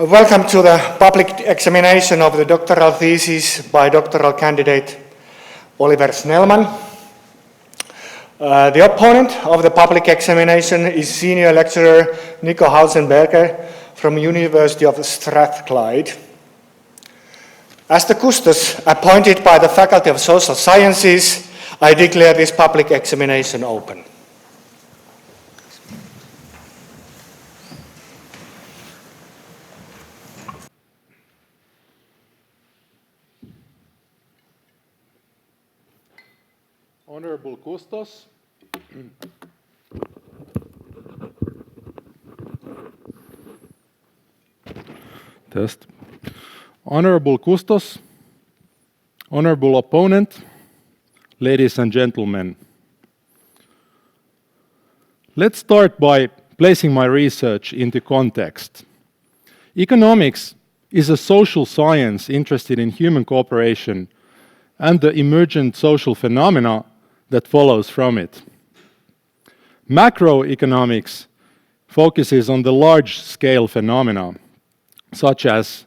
Welcome to the public examination of the doctoral thesis by doctoral candidate Oliver Snellman. The opponent of the public examination is senior lecturer Nico Hausenberger from University of Strathclyde. As the custos appointed by the Faculty of Social Sciences, I declare this public examination open. Honorable Custos, test. Honorable Custos, honorable opponent, ladies and gentlemen. Let's start by placing my research into context. Economics is a social science interested in human cooperation and the emergent social phenomena that follows from it. Macroeconomics focuses on the large-scale phenomena, such as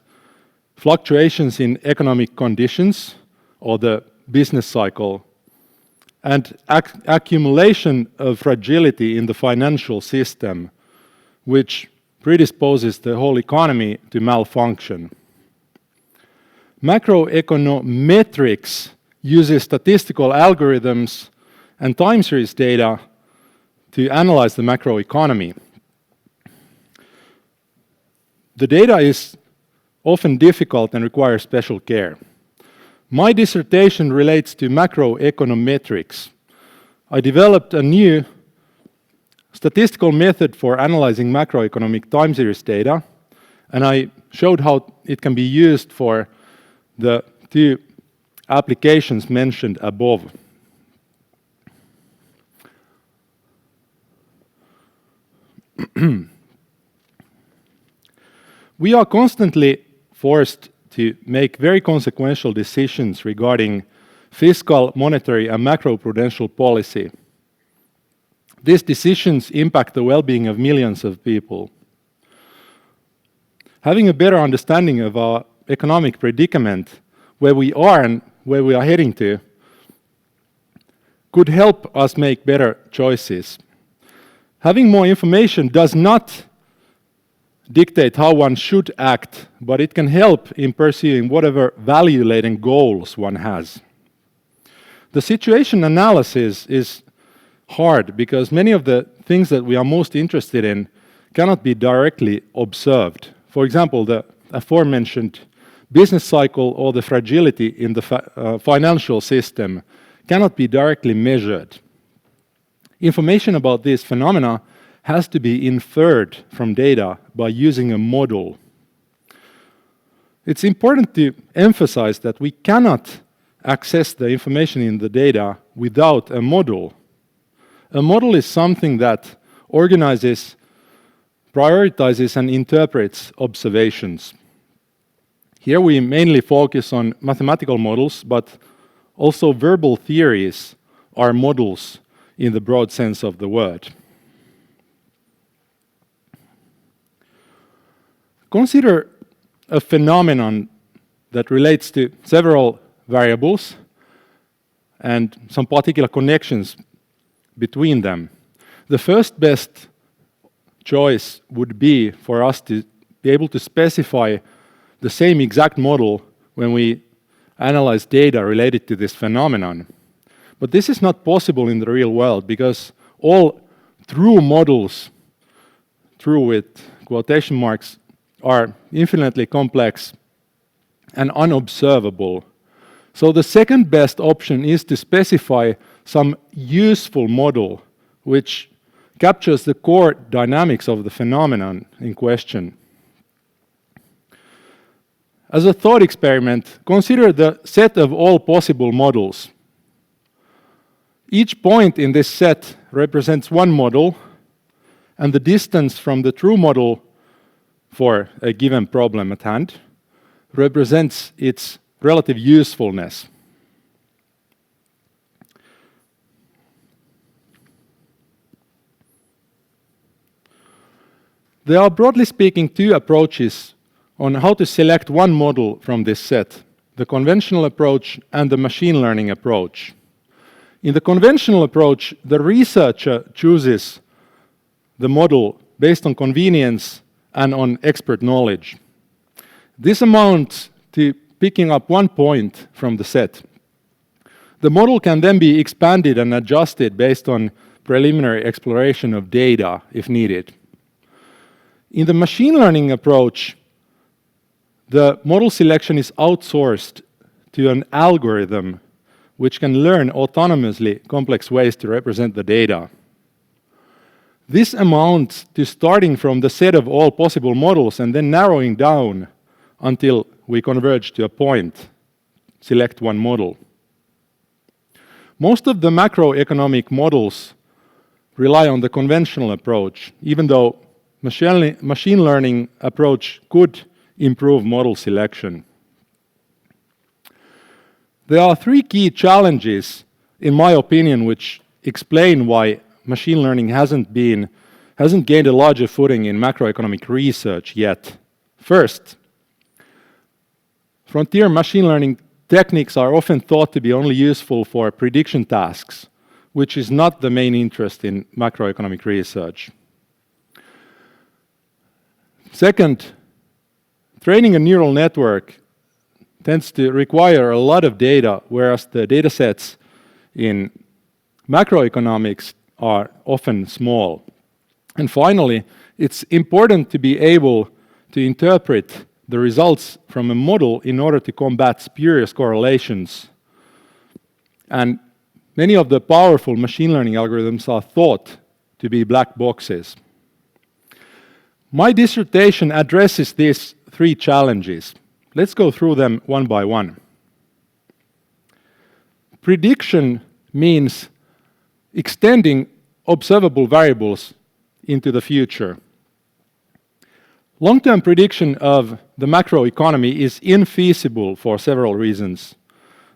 fluctuations in economic conditions or the business cycle, and accumulation of fragility in the financial system, which predisposes the whole economy to malfunction. Macroeconometrics uses statistical algorithms and time series data to analyze the macroeconomy. The data is often difficult and requires special care. My dissertation relates to macroeconometrics. I developed a new statistical method for analyzing macroeconomic time series data, and I showed how it can be used for the two applications mentioned above. We are constantly forced to make very consequential decisions regarding fiscal, monetary, and macroprudential policy. These decisions impact the well-being of millions of people. Having a better understanding of our economic predicament, where we are and where we are heading to, could help us make better choices. Having more information does not dictate how one should act, but it can help in pursuing whatever value-laden goals one has. The situation analysis is hard because many of the things that we are most interested in cannot be directly observed. For example, the aforementioned business cycle or the fragility in the financial system cannot be directly measured. Information about these phenomena has to be inferred from data by using a model. It's important to emphasize that we cannot access the information in the data without a model. A model is something that organizes, prioritizes, and interprets observations. Here we mainly focus on mathematical models, but also verbal theories are models in the broad sense of the word. Consider a phenomenon that relates to several variables and some particular connections between them. The first best choice would be for us to be able to specify the same exact model when we analyze data related to this phenomenon. But this is not possible in the real world because all true models, true with quotation marks, are infinitely complex and unobservable. So the second best option is to specify some useful model which captures the core dynamics of the phenomenon in question. As a thought experiment, consider the set of all possible models. Each point in this set represents one model, and the distance from the true model for a given problem at hand represents its relative usefulness. There are, broadly speaking, two approaches on how to select one model from this set, the conventional approach and the machine learning approach. In the conventional approach, the researcher chooses the model based on convenience and on expert knowledge. This amounts to picking up 1 point from the set. The model can then be expanded and adjusted based on preliminary exploration of data if needed. In the machine learning approach, the model selection is outsourced to an algorithm which can learn autonomously complex ways to represent the data. This amounts to starting from the set of all possible models and then narrowing down until we converge to a point, select one model. Most of the macroeconomic models rely on the conventional approach, even though machine learning approach could improve model selection. There are 3 key challenges, in my opinion, which explain why machine learning hasn't gained a larger footing in macroeconomic research yet. First, frontier machine learning techniques are often thought to be only useful for prediction tasks, which is not the main interest in macroeconomic research. Second, training a neural network tends to require a lot of data, whereas the data sets in macroeconomics are often small. And finally, it's important to be able to interpret the results from a model in order to combat spurious correlations. And many of the powerful machine learning algorithms are thought to be black boxes. My dissertation addresses these 3 challenges. Let's go through them one by one. Prediction means extending observable variables into the future. Long-term prediction of the macroeconomy is infeasible for several reasons.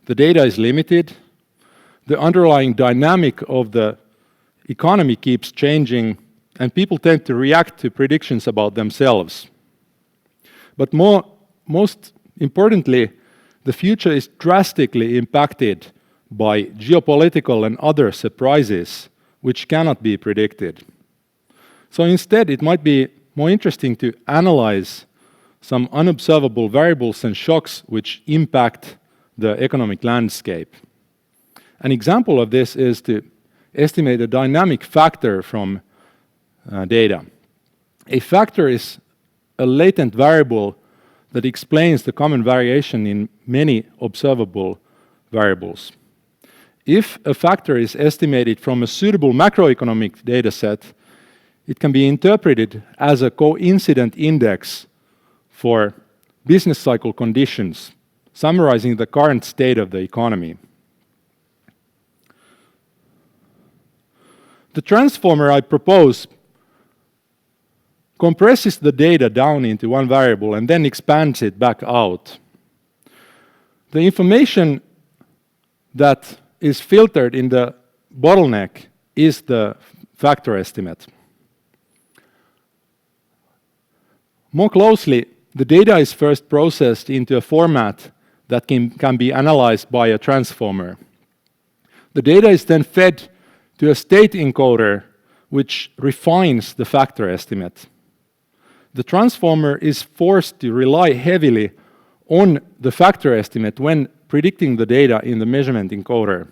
The data is limited, the underlying dynamic of the economy keeps changing, and people tend to react to predictions about themselves. But most importantly, the future is drastically impacted by geopolitical and other surprises which cannot be predicted. So instead, it might be more interesting to analyze some unobservable variables and shocks which impact the economic landscape. An example of this is to estimate a dynamic factor from data. A factor is a latent variable that explains the common variation in many observable variables. If a factor is estimated from a suitable macroeconomic data set, it can be interpreted as a coincident index for business cycle conditions, summarizing the current state of the economy. The transformer I propose compresses the data down into one variable and then expands it back out. The information that is filtered in the bottleneck is the factor estimate. More closely, the data is first processed into a format that can be analyzed by a transformer. The data is then fed to a state encoder which refines the factor estimate. The transformer is forced to rely heavily on the factor estimate when predicting the data in the measurement encoder.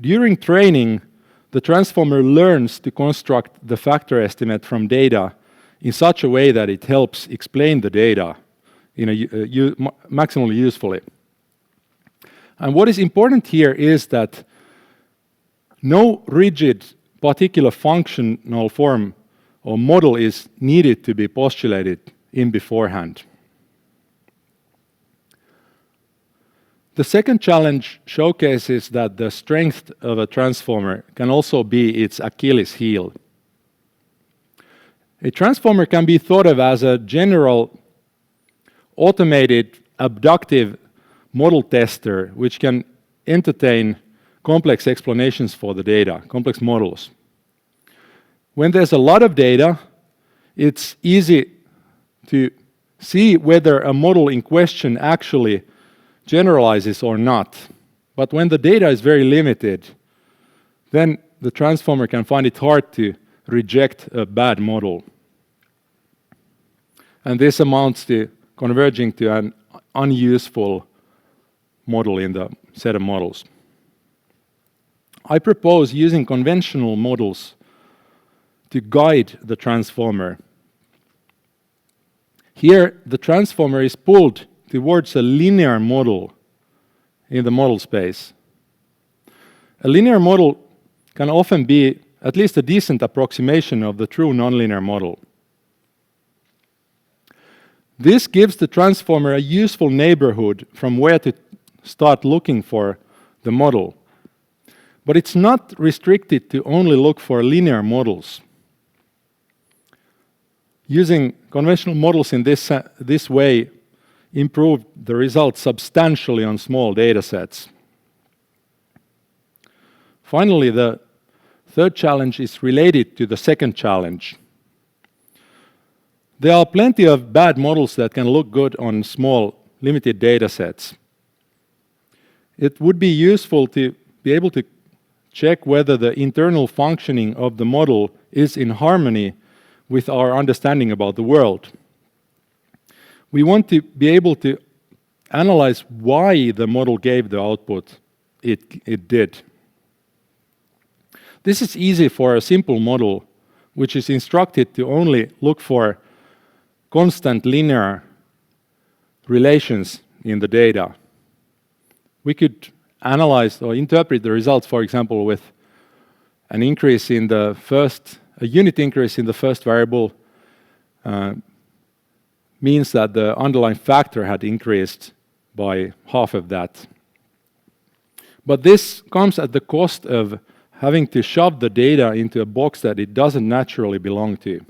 During training, the transformer learns to construct the factor estimate from data in such a way that it helps explain the data maximally usefully. And what is important here is that no rigid particular functional form or model is needed to be postulated in beforehand. The second challenge showcases that the strength of a transformer can also be its Achilles heel. A transformer can be thought of as a general, automated, abductive model tester which can entertain complex explanations for the data, complex models. When there's a lot of data, it's easy to see whether a model in question actually generalizes or not. But when the data is very limited, then the transformer can find it hard to reject a bad model. And this amounts to converging to an unuseful model in the set of models. I propose using conventional models to guide the transformer. Here, the transformer is pulled towards a linear model in the model space. A linear model can often be at least a decent approximation of the true nonlinear model. This gives the transformer a useful neighborhood from where to start looking for the model. But it's not restricted to only look for linear models. Using conventional models in this way improved the results substantially on small data sets. Finally, the third challenge is related to the second challenge. There are plenty of bad models that can look good on small, limited data sets. It would be useful to be able to check whether the internal functioning of the model is in harmony with our understanding about the world. We want to be able to analyze why the model gave the output it did. This is easy for a simple model, which is instructed to only look for constant linear relations in the data. We could analyze or interpret the results, for example, with an increase in the first, a unit increase in the first variable means that the underlying factor had increased by half of that. But this comes at the cost of having to shove the data into a box that it doesn't naturally belong to.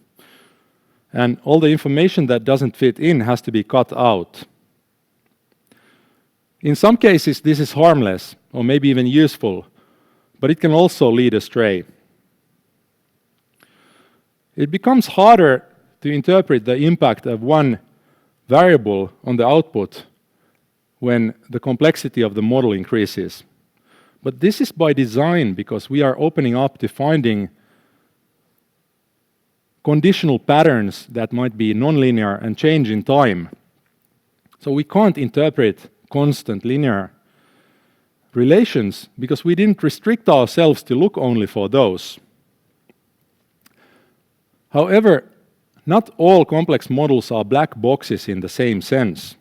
And all the information that doesn't fit in has to be cut out. In some cases, this is harmless, or maybe even useful, but it can also lead astray. It becomes harder to interpret the impact of one variable on the output when the complexity of the model increases. But this is by design, because we are opening up to finding conditional patterns that might be nonlinear and change in time. So we can't interpret constant linear relations because we didn't restrict ourselves to look only for those. However, not all complex models are black boxes in the same sense.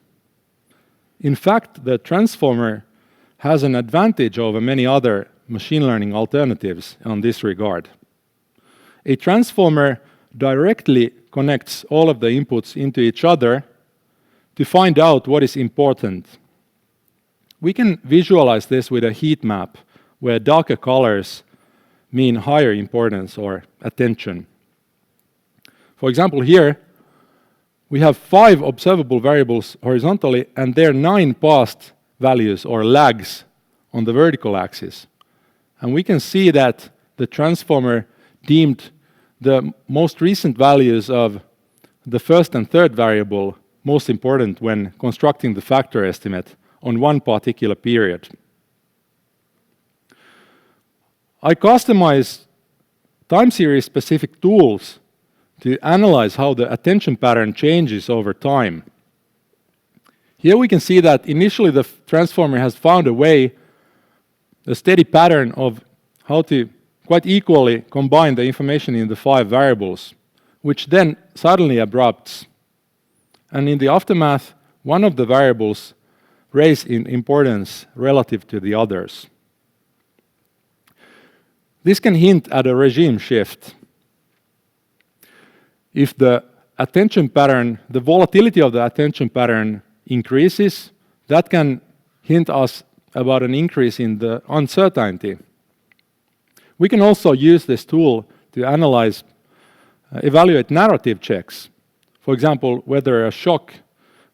In fact, the transformer has an advantage over many other machine learning alternatives on this regard. A transformer directly connects all of the inputs into each other to find out what is important. We can visualize this with a heat map where darker colors mean higher importance or attention. For example, here we have 5 observable variables horizontally and there are 9 past values or lags on the vertical axis. And we can see that the transformer deemed the most recent values of the first and third variable most important when constructing the factor estimate on one particular period. I customize time series specific tools to analyze how the attention pattern changes over time. Here we can see that initially the transformer has found a steady pattern of how to quite equally combine the information in the 5 variables, which then suddenly abrupts. And in the aftermath, one of the variables raise in importance relative to the others. This can hint at a regime shift. If the attention pattern, the volatility of the attention pattern increases, that can hint us about an increase in the uncertainty. We can also use this tool to analyze, evaluate narrative checks. For example, whether a shock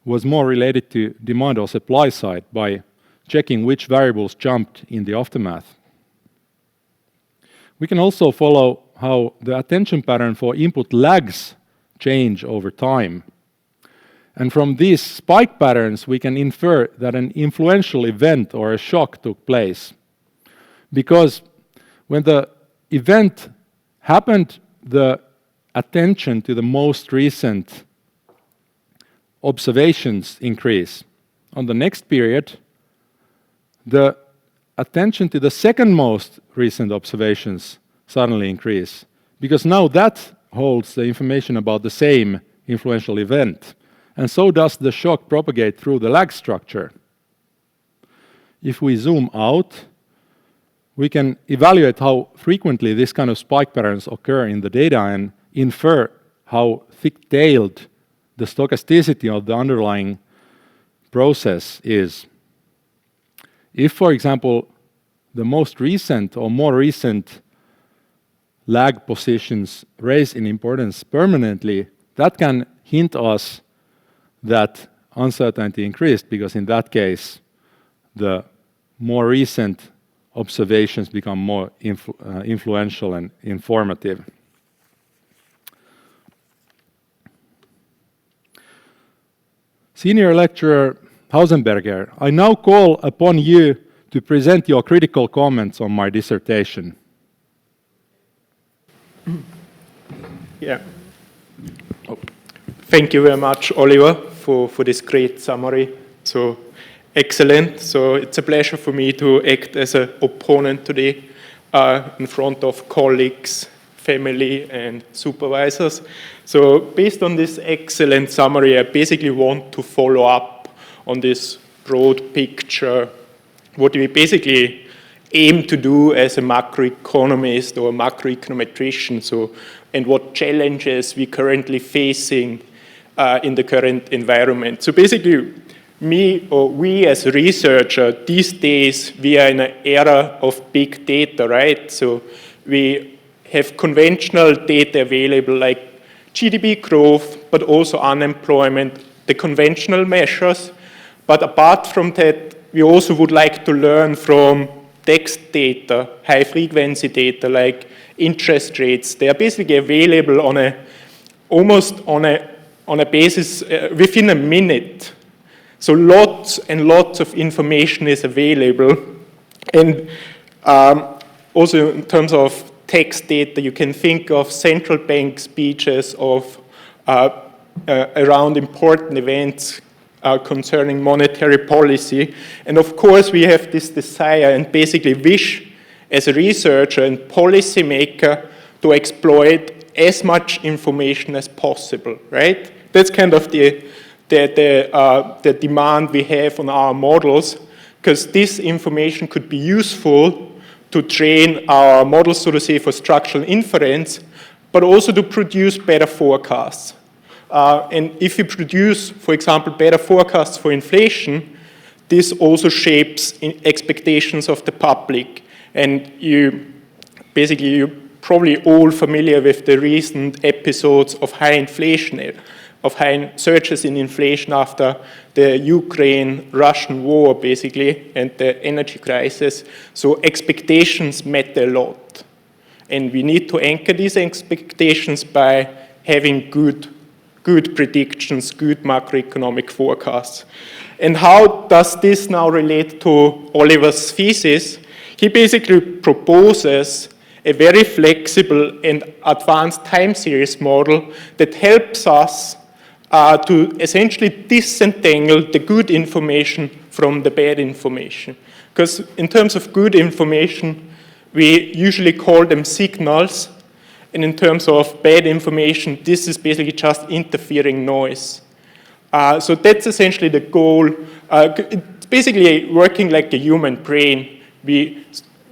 was more related to demand or supply side by checking which variables jumped in the aftermath. We can also follow how the attention pattern for input lags change over time. And from these spike patterns, we can infer that an influential event or a shock took place. Because when the event happened, the attention to the most recent observations increase. On the next period, the attention to the second most recent observations suddenly increase, because now that holds the information about the same influential event, and so does the shock propagate through the lag structure. If we zoom out, we can evaluate how frequently this kind of spike patterns occur in the data and infer how thick-tailed the stochasticity of the underlying process is. If, for example, the most recent or more recent lag positions rise in importance permanently, that can hint us that uncertainty increased, because in that case, the more recent observations become more influential and informative. Senior lecturer Hausenberger, I now call upon you to present your critical comments on my dissertation. Yeah. Oh. Thank you very much, Oliver, for this great summary. So excellent. So it's a pleasure for me to act as an opponent today in front of colleagues, family, and supervisors. So based on this excellent summary, I basically want to follow up on this broad picture, what we basically aim to do as a macroeconomist or a macroeconometrician, and what challenges we're currently facing in the current environment. So basically, we as a researcher, these days, we are in an era of big data, right? So we have conventional data available like GDP growth, but also unemployment, the conventional measures. But apart from that, we also would like to learn from text data, high frequency data like interest rates. They are basically available on almost on a basis within a minute. So lots and lots of information is available. And also in terms of text data, you can think of central bank speeches of around important events concerning monetary policy. And of course, we have this desire and basically wish as a researcher and policymaker to exploit as much information as possible, right? That's kind of the demand we have on our models, because this information could be useful to train our models, so to say, for structural inference, but also to produce better forecasts. And if you produce, for example, better forecasts for inflation, this also shapes expectations of the public. And you're probably all familiar with the recent episodes of high inflation, of high surges in inflation after the Ukraine-Russian war, basically, and the energy crisis. So expectations matter a lot. And we need to anchor these expectations by having good predictions, good macroeconomic forecasts. And how does this now relate to Oliver's thesis? He basically proposes a very flexible and advanced time series model that helps us to essentially disentangle the good information from the bad information. Because in terms of good information, we usually call them signals. And in terms of bad information, this is basically just interfering noise. So that's essentially the goal. It's basically working like a human brain. We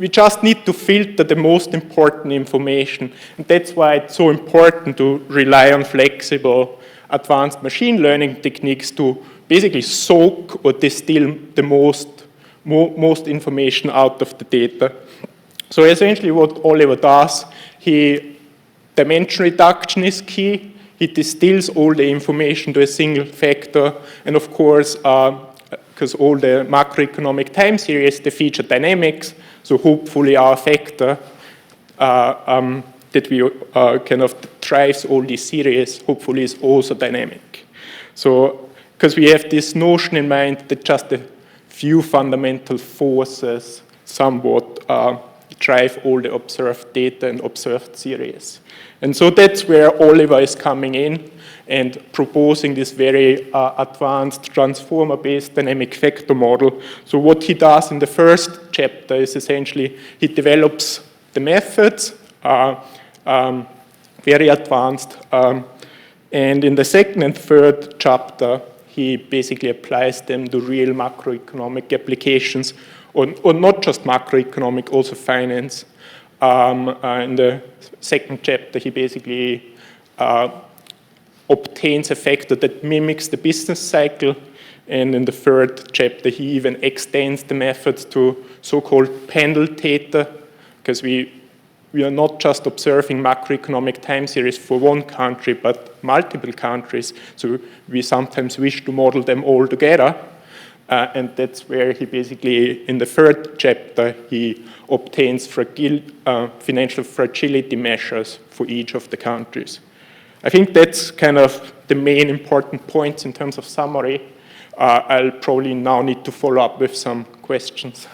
just need to filter the most important information. And that's why it's so important to rely on flexible, advanced machine learning techniques to basically soak or distill the most information out of the data. So essentially what Oliver does, dimension reduction is key. He distills all the information to a single factor. And of course, because all the macroeconomic time series, they feature dynamics. So hopefully our factor that we kind of drives all these series, hopefully is also dynamic. So because we have this notion in mind that just a few fundamental forces somewhat drive all the observed data and observed series. And so that's where Oliver is coming in and proposing this very advanced transformer-based dynamic vector model. So what he does in the first chapter is essentially he develops the methods, very advanced, and in the second and third chapter, he basically applies them to real macroeconomic applications, or not just macroeconomic, also finance. In the second chapter, he basically obtains a factor that mimics the business cycle. And in the third chapter, he even extends the methods to so-called pendle theta, because we are not just observing macroeconomic time series for one country, but multiple countries. So we sometimes wish to model them all together. And that's where he basically, in the third chapter, he obtains financial fragility measures for each of the countries. I think that's kind of the main important points in terms of summary. I'll probably now need to follow up with some questions.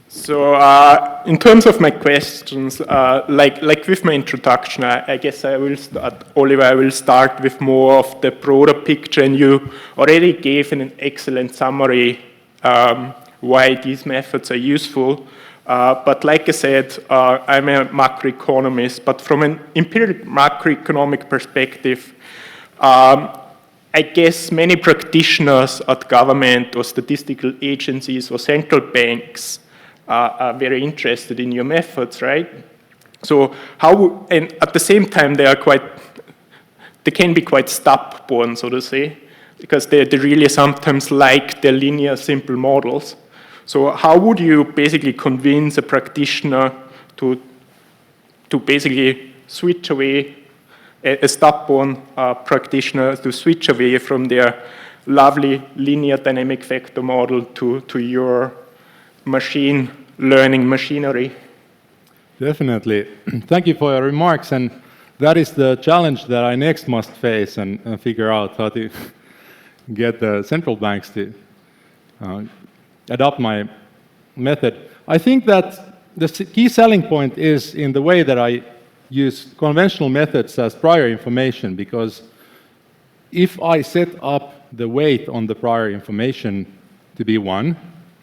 So in terms of my questions, like with my introduction, I guess I will start, Oliver, I will start with more of the broader picture, and you already gave an excellent summary why these methods are useful. But like I said, I'm a macroeconomist, but from an empirical macroeconomic perspective, I guess many practitioners at government or statistical agencies or central banks are very interested in your methods, right? So and at the same time, they can be quite stubborn, so to say, because they really sometimes like their linear simple models. So how would you basically convince a practitioner to basically switch away, a stubborn practitioner to switch away from their lovely linear dynamic vector model to your machine learning machinery? Definitely. Thank you for your remarks, and that is the challenge that I next must face and figure out how to get the central banks to adopt my method. I think that the key selling point is in the way that I use conventional methods as prior information, because if I set up the weight on the prior information to be 1,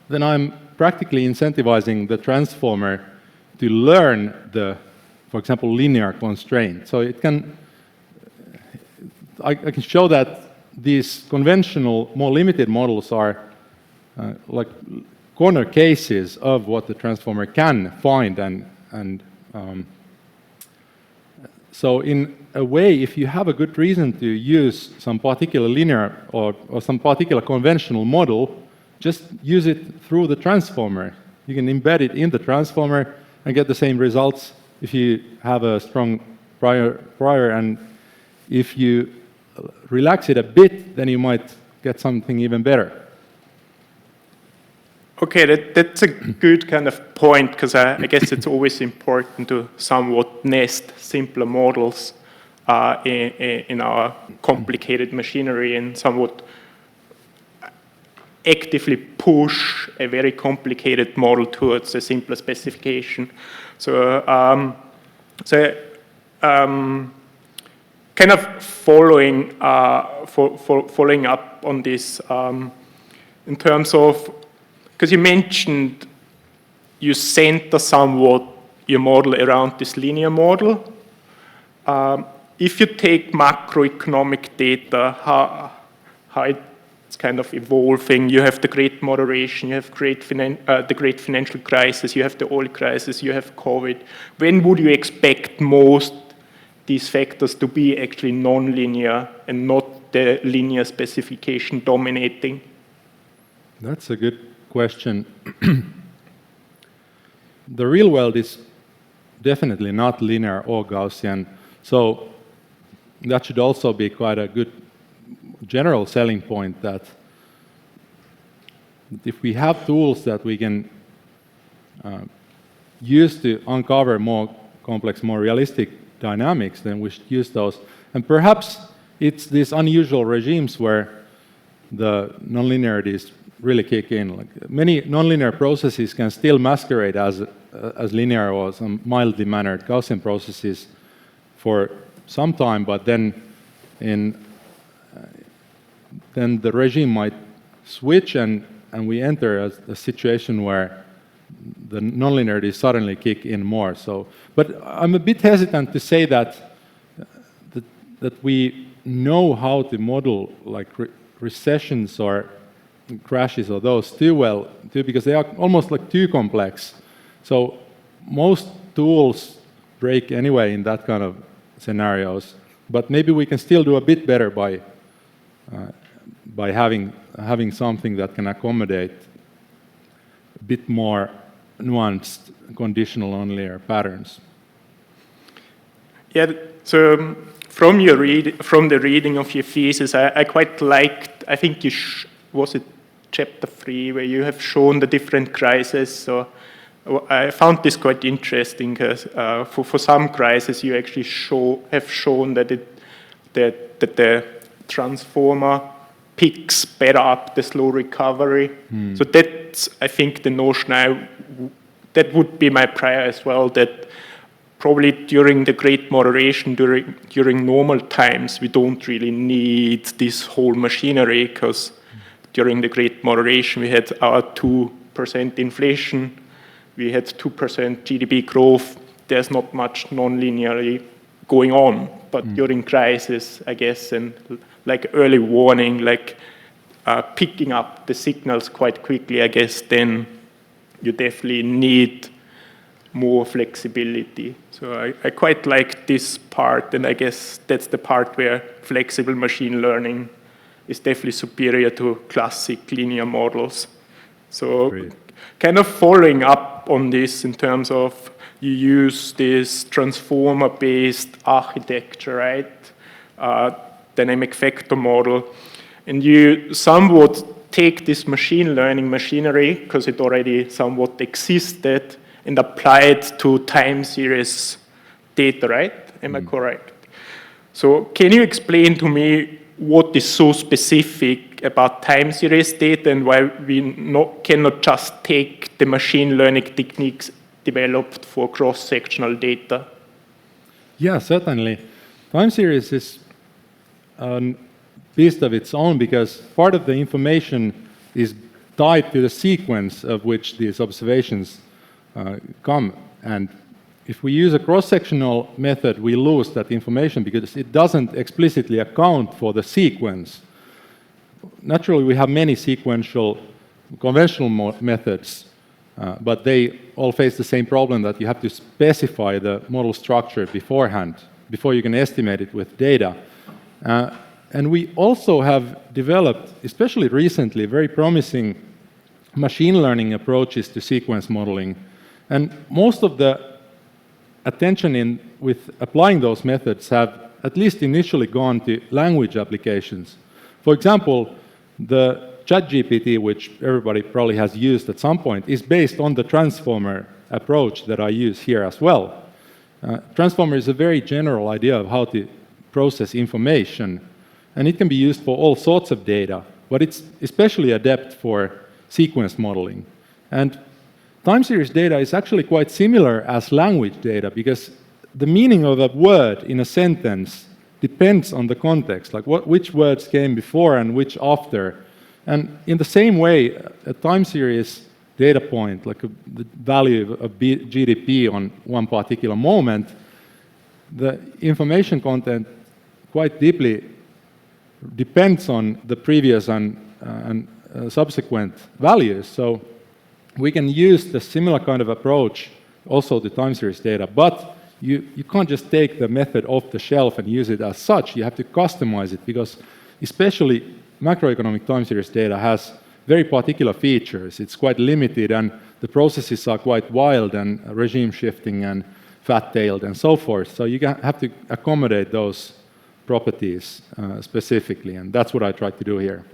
then I'm practically incentivizing the transformer to learn the, for example, linear constraint. So it can, I can show that these conventional, more limited models are like corner cases of what the transformer can find, and so in a way, if you have a good reason to use some particular linear or some particular conventional model, just use it through the transformer. You can embed it in the transformer and get the same results if you have a strong prior, and if you relax it a bit, then you might get something even better. Okay, that's a good kind of point, because I guess it's always important to somewhat nest simpler models in our complicated machinery and somewhat actively push a very complicated model towards a simpler specification. So, kind of following up on this in terms of, because you mentioned you center somewhat your model around this linear model. If you take macroeconomic data, how it's kind of evolving, you have the Great Moderation, you have the Great Financial Crisis, you have the oil crisis, you have COVID. When would you expect most these factors to be actually non-linear and not the linear specification dominating? That's a good question. The real world is definitely not linear or Gaussian, so that should also be quite a good general selling point, that if we have tools that we can use to uncover more complex, more realistic dynamics, then we should use those. And perhaps it's these unusual regimes where the nonlinearities really kick in. Like many nonlinear processes can still masquerade as linear or some mildly mannered Gaussian processes for some time, but then then the regime might switch and we enter a situation where the nonlinearities suddenly kick in more. So, but I'm a bit hesitant to say that we know how to model like recessions or crashes or those too well, because they are almost like too complex. So most tools break anyway in that kind of scenarios, but maybe we can still do a bit better by having something that can accommodate a bit more nuanced conditional nonlinear patterns. Yeah, so from the reading of your thesis, I quite liked, I think was it chapter 3, where you have shown the different crises. So I found this quite interesting, because for some crises you actually have shown that the transformer picks better up the slow recovery. So that's, I think, the notion that would be my prior as well, that probably during the great moderation, during normal times, we don't really need this whole machinery, because during the great moderation we had our 2% inflation, we had 2% GDP growth. There's not much non-linearly going on, but during crisis, I guess, and like early warning, like picking up the signals quite quickly, I guess, then you definitely need more flexibility. So I quite like this part, and I guess that's the part where flexible machine learning is definitely superior to classic linear models. So Great. Kind of following up on this in terms of you use this transformer-based architecture, right? Dynamic vector model, and you somewhat take this machine learning machinery, because it already somewhat existed, and apply it to time series data, right? Am I correct? So can you explain to me what is so specific about time series data and why we cannot just take the machine learning techniques developed for cross-sectional data? Yeah, certainly. Time series is a beast of its own, because part of the information is tied to the sequence of which these observations come. And if we use a cross-sectional method, we lose that information because it doesn't explicitly account for the sequence. Naturally, we have many sequential conventional methods, but they all face the same problem, that you have to specify the model structure beforehand, before you can estimate it with data. And we also have developed, especially recently, very promising machine learning approaches to sequence modeling. And most of the attention with applying those methods have, at least initially, gone to language applications. For example, the ChatGPT, which everybody probably has used at some point, is based on the transformer approach that I use here as well. Transformer is a very general idea of how to process information, and it can be used for all sorts of data, but it's especially adept for sequence modeling. And time series data is actually quite similar as language data, because the meaning of a word in a sentence depends on the context, like which words came before and which after. And in the same way, a time series data point, like the value of GDP on one particular moment, the information content quite deeply depends on the previous and subsequent values. So we can use the similar kind of approach also to time series data, but you can't just take the method off the shelf and use it as such. You have to customize it, because especially macroeconomic time series data has very particular features. It's quite limited, and the processes are quite wild and regime shifting and fat-tailed and so forth. So you have to accommodate those properties specifically, and that's what I tried to do here.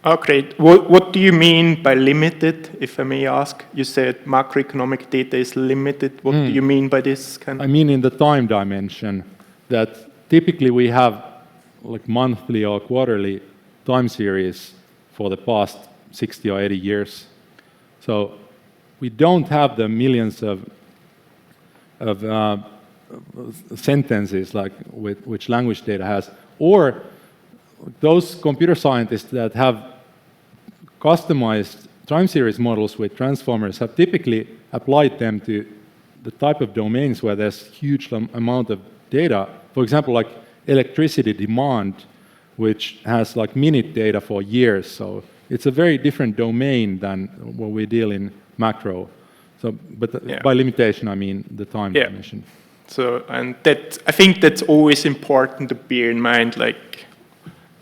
Oh, great. What do you mean by limited, if I may ask? You said macroeconomic data is limited. What do you mean by this? I mean in the time dimension. that typically we have like monthly or quarterly time series for the past 60 or 80 years. So we don't have the millions of sentences like which language data has, or those computer scientists that have customized time series models with transformers have typically applied them to the type of domains where there's huge amount of data. For example, like electricity demand, which has like minute data for years. So it's a very different domain than what we deal in macro. So, but by limitation, I mean the time dimension. So, and that, I think that's always important to bear in mind, like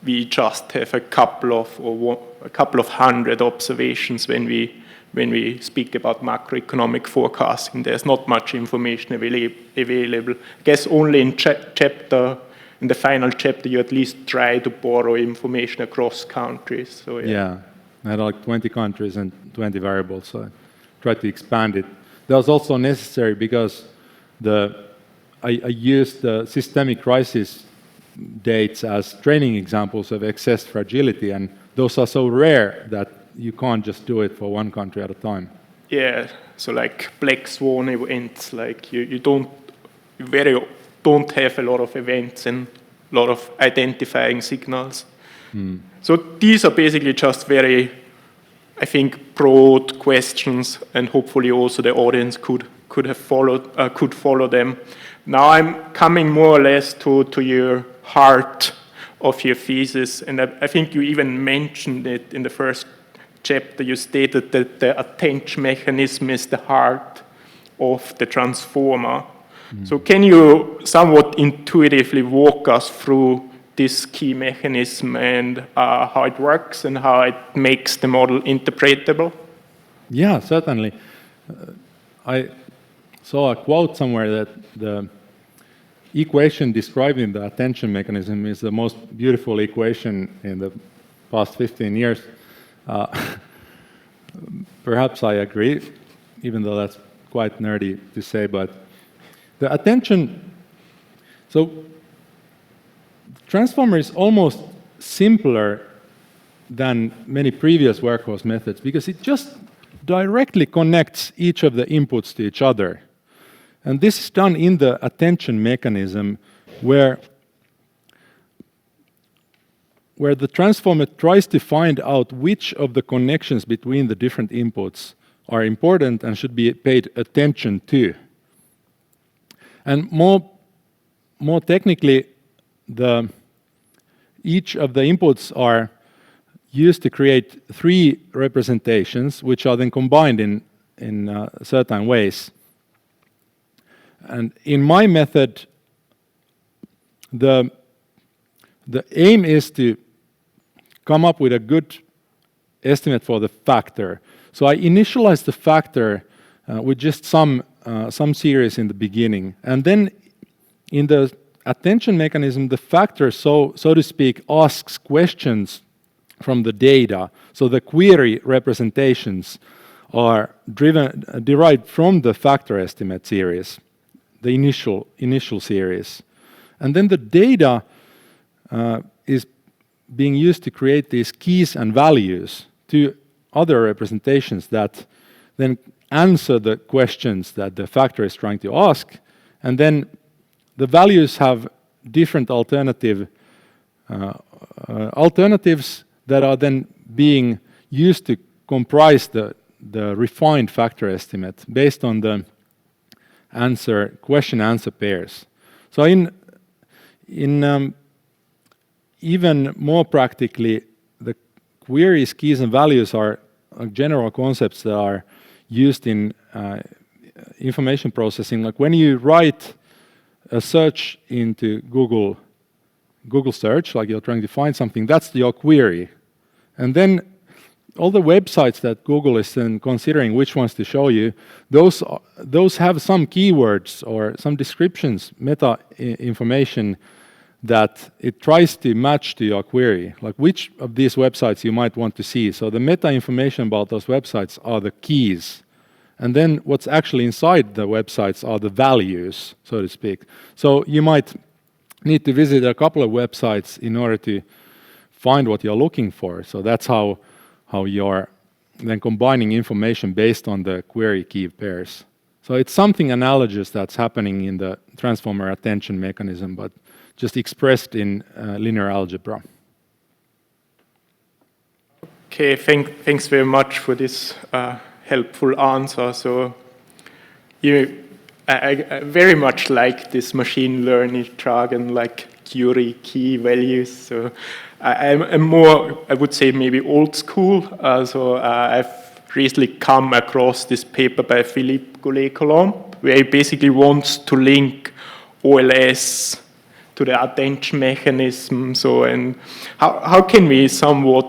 we just have a couple of hundred observations when we speak about macroeconomic forecasting. There's not much information available. I guess only in the final chapter, you at least try to borrow information across countries. So yeah, I had like 20 countries and 20 variables, so I tried to expand it. That was also necessary because I used the systemic crisis dates as training examples of excess fragility, and those are so rare that you can't just do it for one country at a time. Yeah, so like black swan events, like you don't have a lot of events and a lot of identifying signals. So these are basically just very, I think, broad questions, and hopefully also the audience could follow them. Now I'm coming more or less to your heart of your thesis, and I think you even mentioned it in the first chapter. You stated that the attention mechanism is the heart of the transformer. So can you somewhat intuitively walk us through this key mechanism and how it works and how it makes the model interpretable? Yeah, certainly. I saw a quote somewhere that the equation describing the attention mechanism is the most beautiful equation in the past 15 years. Perhaps I agree, even though that's quite nerdy to say, but the attention, so transformer is almost simpler than many previous workhorse methods because it just directly connects each of the inputs to each other. And this is done in the attention mechanism where the transformer tries to find out which of the connections between the different inputs are important and should be paid attention to. And more technically, each of the inputs are used to create 3 representations, which are then combined in certain ways. And in my method, the aim is to come up with a good estimate for the factor. So I initialize the factor with just some series in the beginning, and then in the attention mechanism, the factor, so to speak, asks questions from the data. So the query representations are derived from the factor estimate series, the initial series. And then the data is being used to create these keys and values to other representations that then answer the questions that the factor is trying to ask. And then the values have different alternatives that are then being used to comprise the refined factor estimate based on the question-answer pairs. So in even more practically, the queries, keys, and values are general concepts that are used in information processing. Like when you write a search into Google search, like you're trying to find something, that's your query. And then all the websites that Google is then considering which ones to show you, those have some keywords or some descriptions, meta information that it tries to match to your query, like which of these websites you might want to see. So the meta information about those websites are the keys. And then what's actually inside the websites are the values, so to speak. So you might need to visit a couple of websites in order to find what you're looking for. So that's how you're then combining information based on the query key pairs. So it's something analogous that's happening in the transformer attention mechanism, but just expressed in linear algebra. Okay, thanks very much for this helpful answer. So I very much like this machine learning jargon, like query key values. So I'm more, I would say, maybe old school. So I've recently come across this paper by Philippe Goulet-Colomb, where he basically wants to link OLS to the attention mechanism. So, and how can we somewhat,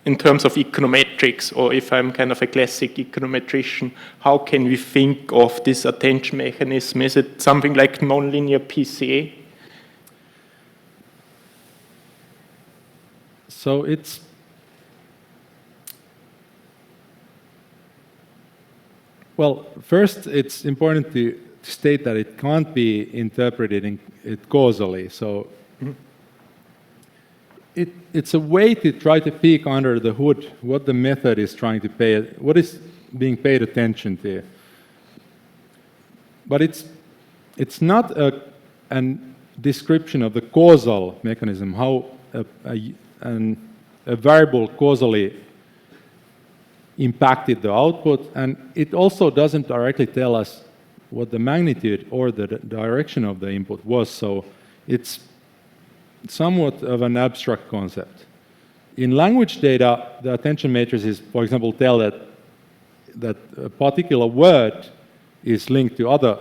in terms of econometrics, or if I'm kind of a classic econometrician, how can we think of this attention mechanism? Is it something like nonlinear PCA? So it's well, first it's important to state that it can't be interpreted causally. So it's a way to try to peek under the hood what the method is trying to what is being paid attention to. But it's not a description of the causal mechanism, how a variable causally impacted the output, and it also doesn't directly tell us what the magnitude or the direction of the input was, so it's somewhat of an abstract concept. In language data, the attention matrices, for example, tell that a particular word is linked to other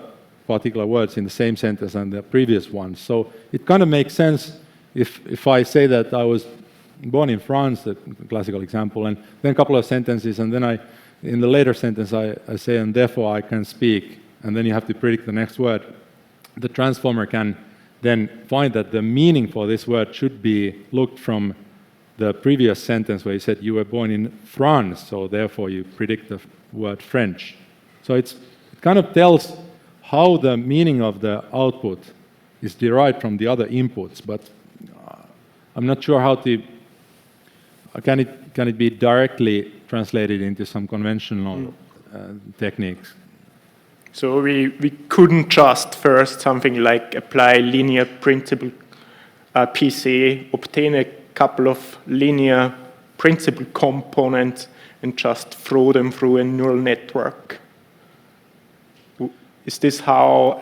particular words in the same sentence and the previous one. So it kind of makes sense if I say that I was born in France, the classical example, and then a couple of sentences, and then in the later sentence I say, and therefore I can speak, and then you have to predict the next word. The transformer can then find that the meaning for this word should be looked from the previous sentence where you said you were born in France, so therefore you predict the word French. So it kind of tells how the meaning of the output is derived from the other inputs, but I'm not sure how to, can it be directly translated into some conventional techniques? So we couldn't just first something like apply linear principal PCA, obtain a couple of linear principal components, and just throw them through a neural network. Is this how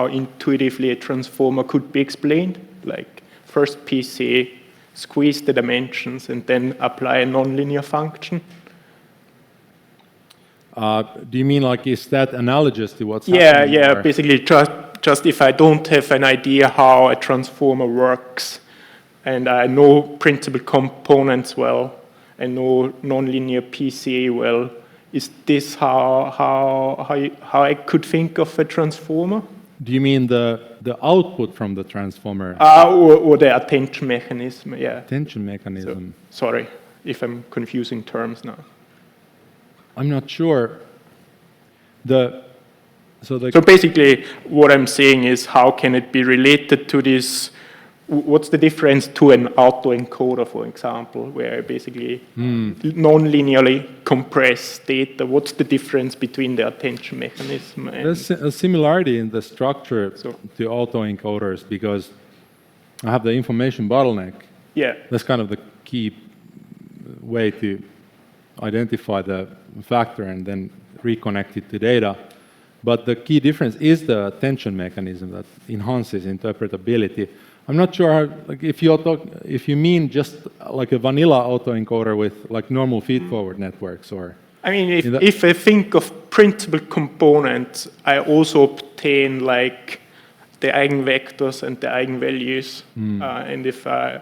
intuitively a transformer could be explained? Like first PCA, squeeze the dimensions, and then apply a nonlinear function? Do you mean like, is that analogous to what's happening? Yeah, basically just if I don't have an idea how a transformer works, and I know principal components well, and know nonlinear PCA well, is this how I could think of a transformer? Do you mean the output from the transformer? Or the attention mechanism, yeah. Attention mechanism. So, sorry if I'm confusing terms now. I'm not sure. So basically, what I'm saying is, how can it be related to this? What's the difference to an autoencoder, for example, where I basically non-linearly compress data? What's the difference between the attention mechanism and... There's a similarity in the structure to autoencoders, because I have the information bottleneck. Yeah. That's kind of the key way to identify the factor and then reconnect it to data. But the key difference is the attention mechanism that enhances interpretability. I'm not sure how, like, if you mean just like a vanilla autoencoder with like normal feed-forward networks, or... I mean, if I think of principal components, I also obtain like the eigenvectors and the eigenvalues. And if I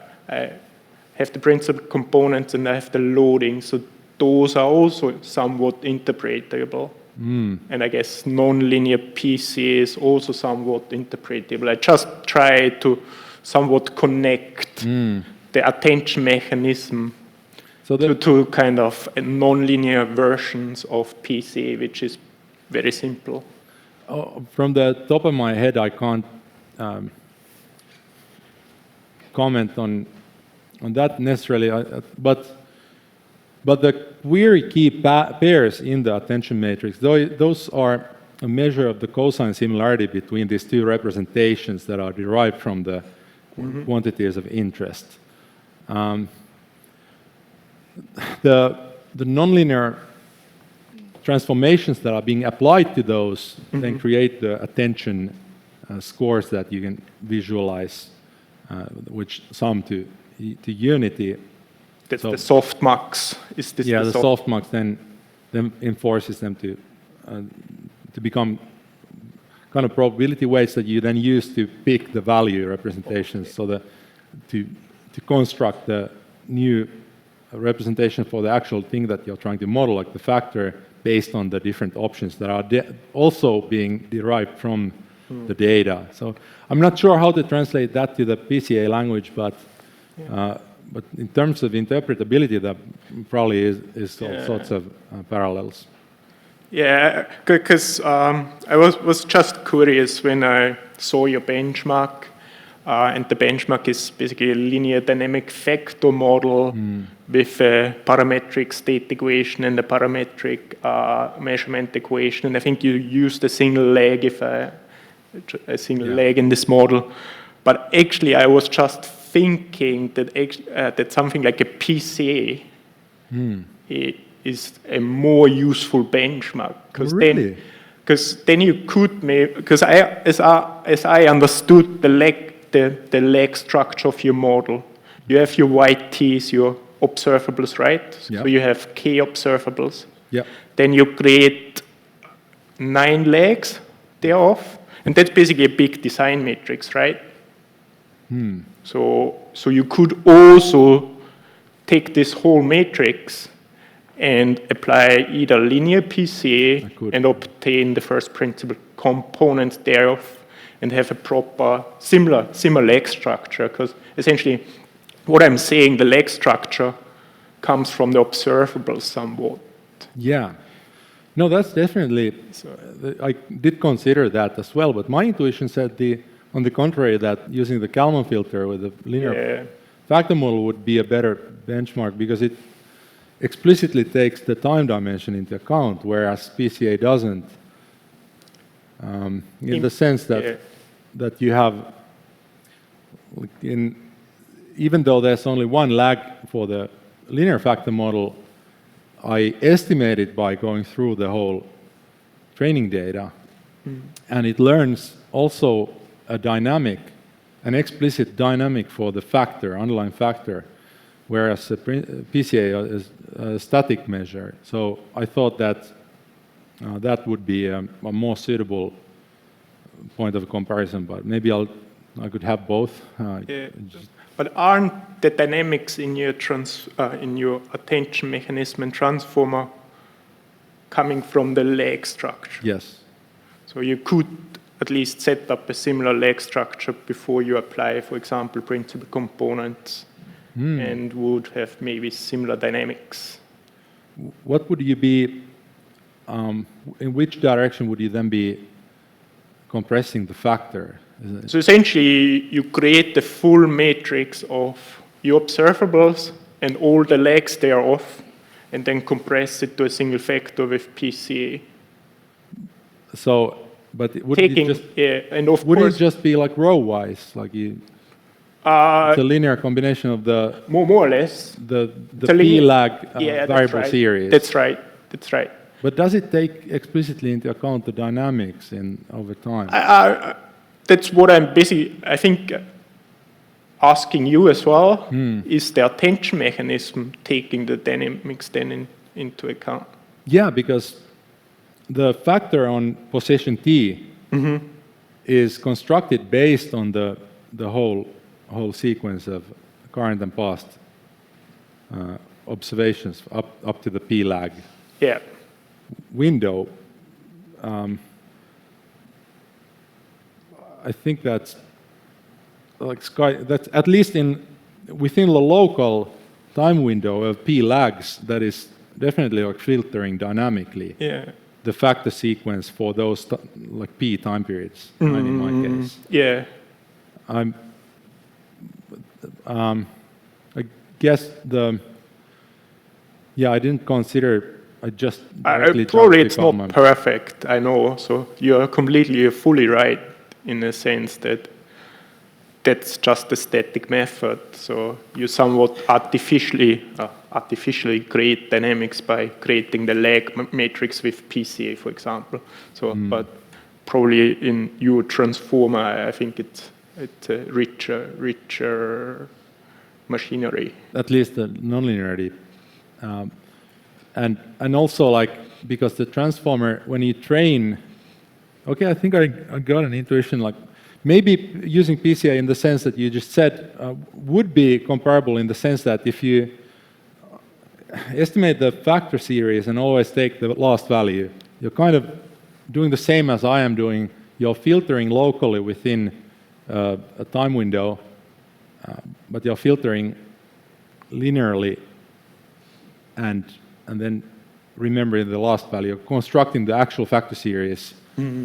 have the principal components and I have the loading, so those are also somewhat interpretable. And I guess nonlinear PCA is also somewhat interpretable. I just try to somewhat connect the attention mechanism to kind of nonlinear versions of PCA, which is very simple. From the top of my head, I can't comment on that necessarily, but the query key pairs in the attention matrix, those are a measure of the cosine similarity between these two representations that are derived from the quantities of interest. The nonlinear transformations that are being applied to those then create the attention scores that you can visualize, which sum to unity. That's the softmax. Is this the softmax then enforces them to become kind of probability weights that you then use to pick the value representations, so that to construct the new representation for the actual thing that you're trying to model, like the factor, based on the different options that are also being derived from the data. So I'm not sure how to translate that to the PCA language, but in terms of interpretability, that probably is all sorts of parallels. Yeah, because I was just curious when I saw your benchmark, and the benchmark is basically a linear dynamic factor model with a parametric state equation and a parametric measurement equation, and I think you used a single leg leg in this model. But actually, I was just thinking that something like a PCA is a more useful benchmark, because then you could make, because as I understood the leg structure of your model, you have your white T's, your observables, right? Yep. So you have K observables. Yep. Then you create 9 legs thereof, and that's basically a big design matrix, right? So you could also take this whole matrix and apply either linear PCA and obtain the first principal component thereof, and have a proper similar leg structure, because essentially what I'm saying, the leg structure comes from the observables somewhat. Yeah. No, that's definitely, I did consider that as well, but my intuition said on the contrary, that using the Kalman filter with the linear factor model would be a better benchmark, because it explicitly takes the time dimension into account, whereas PCA doesn't, in the sense that you have, even though there's only one lag for the linear factor model, I estimated by going through the whole training data, and it learns also an explicit dynamic for the factor, underlying factor, whereas the PCA is a static measure. So I thought that that would be a more suitable point of comparison, but maybe I could have both. But aren't the dynamics in your attention mechanism and transformer coming from the leg structure? Yes. So you could at least set up a similar leg structure before you apply, for example, principal components, and would have maybe similar dynamics. What would you be, in which direction would you then be compressing the factor? So essentially, you create the full matrix of your observables and all the legs thereof, and then compress it to a single factor with PCA. So, but would it just be like row-wise, like it's a linear combination of the more or less the P-lag variable series. That's right. But does it take explicitly into account the dynamics over time? That's what I'm busy, I think, asking you as well. Is the attention mechanism taking the dynamics then into account? Yeah, because the factor on position T is constructed based on the whole sequence of current and past observations up to the P-lag window. I think that's at least within the local time window of P-lags, that is definitely like filtering dynamically. Yeah. The factor sequence for those like P time periods, in my case. Yeah. I guess I didn't consider. I just directly probably jumped it's because not perfect, I know. So you're fully right in the sense that that's just a static method. So you somewhat artificially create dynamics by creating the lag matrix with PCA, for example. So, but probably in your transformer, I think it's a richer machinery. at least the nonlinearity, and also like because the transformer when you train. Okay, I think I got an intuition like. Maybe using PCA in the sense that you just said would be comparable in the sense that if you estimate the factor series and always take the last value, you're kind of doing the same as I am doing. You're filtering locally within a time window, but you're filtering linearly and then remembering the last value, constructing the actual factor series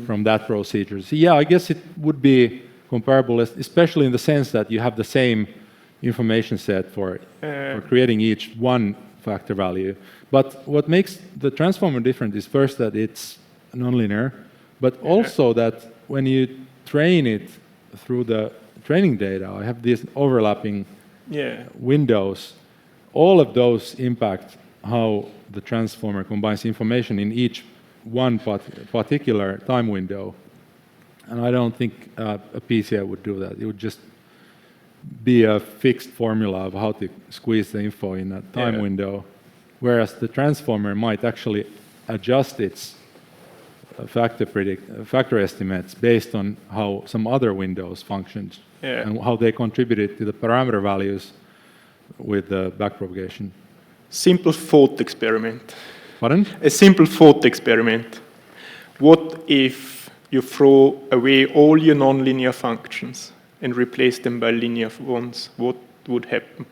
from that procedure. So yeah, I guess it would be comparable, especially in the sense that you have the same information set for creating each one factor value. But what makes the transformer different is first that it's nonlinear, but also that when you train it through the training data, I have these overlapping windows. All of those impact how the transformer combines information in each one particular time window, and I don't think a PCA would do that. It would just be a fixed formula of how to squeeze the info in a time window, whereas the transformer might actually adjust its factor estimates based on how some other windows functioned and how they contributed to the parameter values with the backpropagation. Simple thought experiment. Pardon? A simple thought experiment. What if you throw away all your nonlinear functions and replace them by linear ones? What would happen?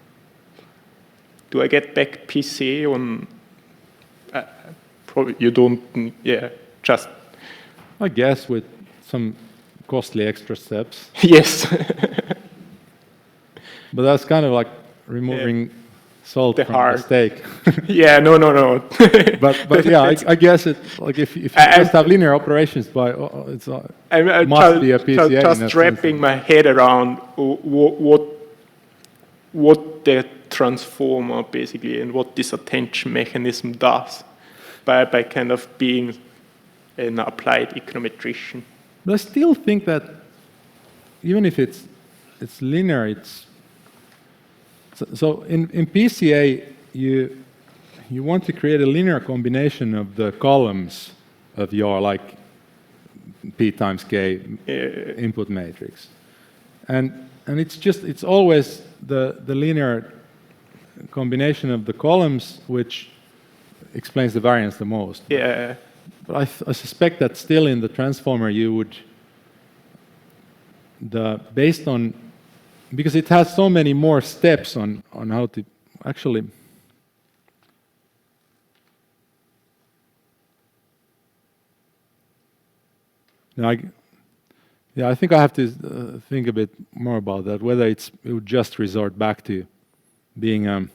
Do I get back PCA on? Probably you don't. Just. I guess with some costly extra steps. Yes. But that's kind of like removing salt from the steak. No. but yeah, I guess it like if you just have linear operations, it must be a PCA. Just wrapping my head around what the transformer basically and what this attention mechanism does by kind of being an applied econometrician. But I still think that even if it's linear, it's so in PCA you want to create a linear combination of the columns of your like P times K input matrix, and it's always the linear combination of the columns which explains the variance the most. Yeah. But I suspect that still in the transformer you would based on. Because it has so many more steps on how to actually. I think I have to think a bit more about that. Whether it would just resort back to being.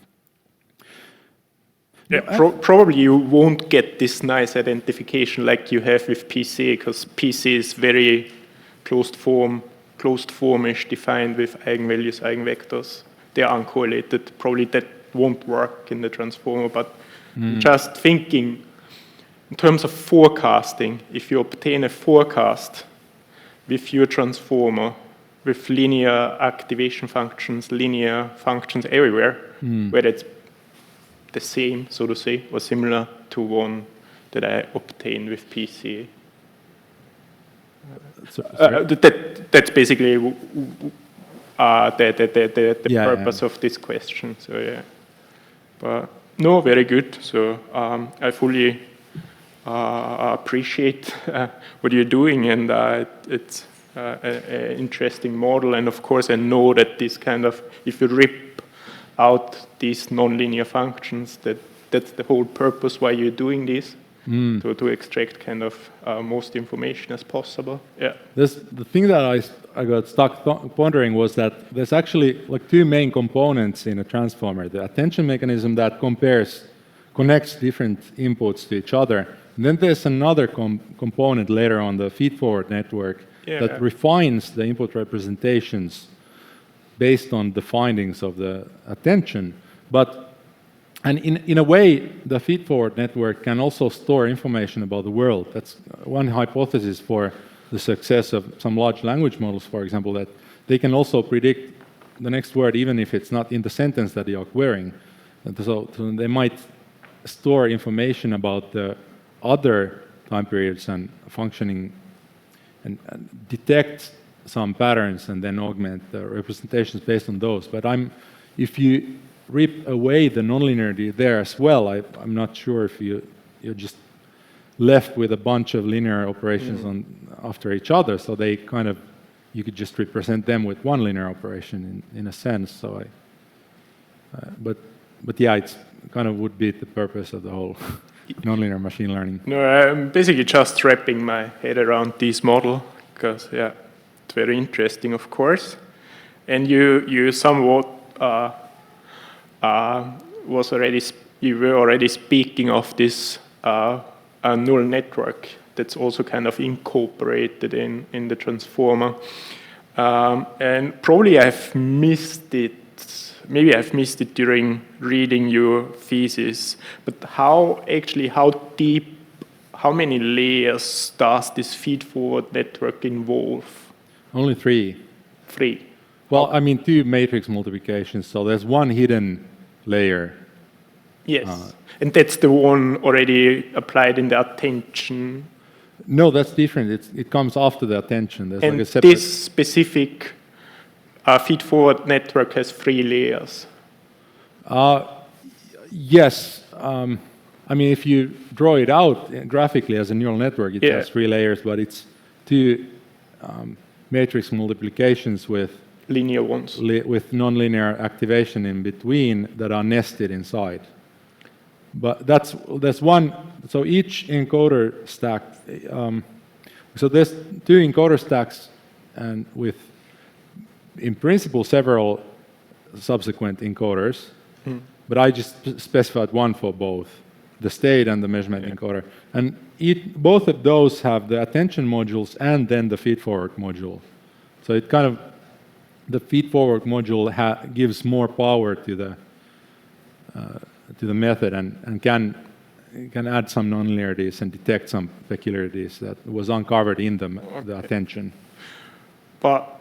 Probably you won't get this nice identification like you have with PCA, because PCA is very closed formish, defined with eigenvalues, eigenvectors. They are uncorrelated. Probably that won't work in the transformer, but just thinking in terms of forecasting, if you obtain a forecast with your transformer, with linear activation functions, linear functions everywhere, where it's the same, so to say, or similar to one that I obtained with PCA. That's basically the purpose of this question. So yeah, but no, very good. So I fully appreciate what you're doing, and it's an interesting model. And of course, I know that this kind of, if you rip out these nonlinear functions, that's the whole purpose why you're doing this. to extract kind of most information as possible. Yeah. The thing that I got stuck pondering was that there's actually like two main components in a transformer: the attention mechanism that connects different inputs to each other. And then there's another component later on, the feed-forward network, that refines the input representations based on the findings of the attention. And in a way, the feed-forward network can also store information about the world. That's one hypothesis for the success of some large language models, for example, that they can also predict the next word even if it's not in the sentence that you are querying. And so they might store information about the other time periods and functioning and detect some patterns and then augment the representations based on those. But if you rip away the nonlinearity there as well, I'm not sure if you're just left with a bunch of linear operations after each other. So they kind of, you could just represent them with one linear operation in a sense. So but yeah, it's kind of would be the purpose of the whole nonlinear machine learning. No, I'm basically just wrapping my head around this model because, yeah, it's very interesting, of course. And you somewhat you were already speaking of this neural network that's also kind of incorporated in the transformer. And probably I've missed it. Maybe I've missed it during reading your thesis. But how deep, how many layers does this feed-forward network involve? Only 3. 3. Well, I mean 2 matrix multiplications. So there's one hidden layer. Yes, and that's the one already applied in the attention. No, that's different. It comes after the attention. There's and like a separate. This specific feed-forward network has 3 layers. Yes. I mean, if you draw it out graphically as a neural network, it has 3 layers, but it's 2 matrix multiplications with linear ones. With nonlinear activation in between that are nested inside. But that's one. So each encoder stack. So there's 2 encoder stacks, and with, in principle, several subsequent encoders. But I just specified one for both, the state and the measurement encoder. And both of those have the attention modules and then the feed-forward module. So it kind of, the feed-forward module gives more power to the method and can add some nonlinearities and detect some peculiarities that was uncovered in the attention. But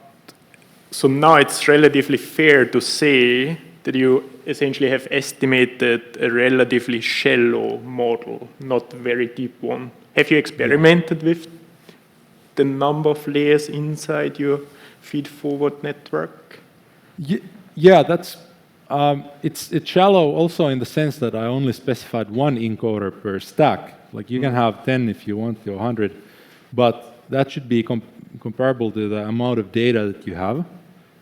so now it's relatively fair to say that you essentially have estimated a relatively shallow model, not a very deep one. Have you experimented with the number of layers inside your feed-forward network? Yeah, that's it's shallow also in the sense that I only specified 1 encoder per stack. Like you can have 10 if you want to, 100, but that should be comparable to the amount of data that you have.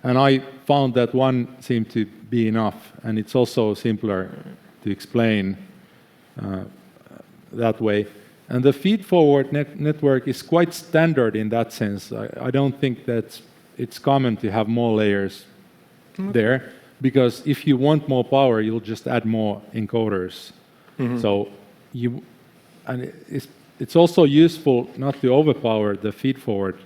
And I found that 1 seemed to be enough, and it's also simpler to explain that way. And the feed-forward network is quite standard in that sense. I don't think that it's common to have more layers there, because if you want more power, you'll just add more encoders. So it's also useful not to overpower the feed-forward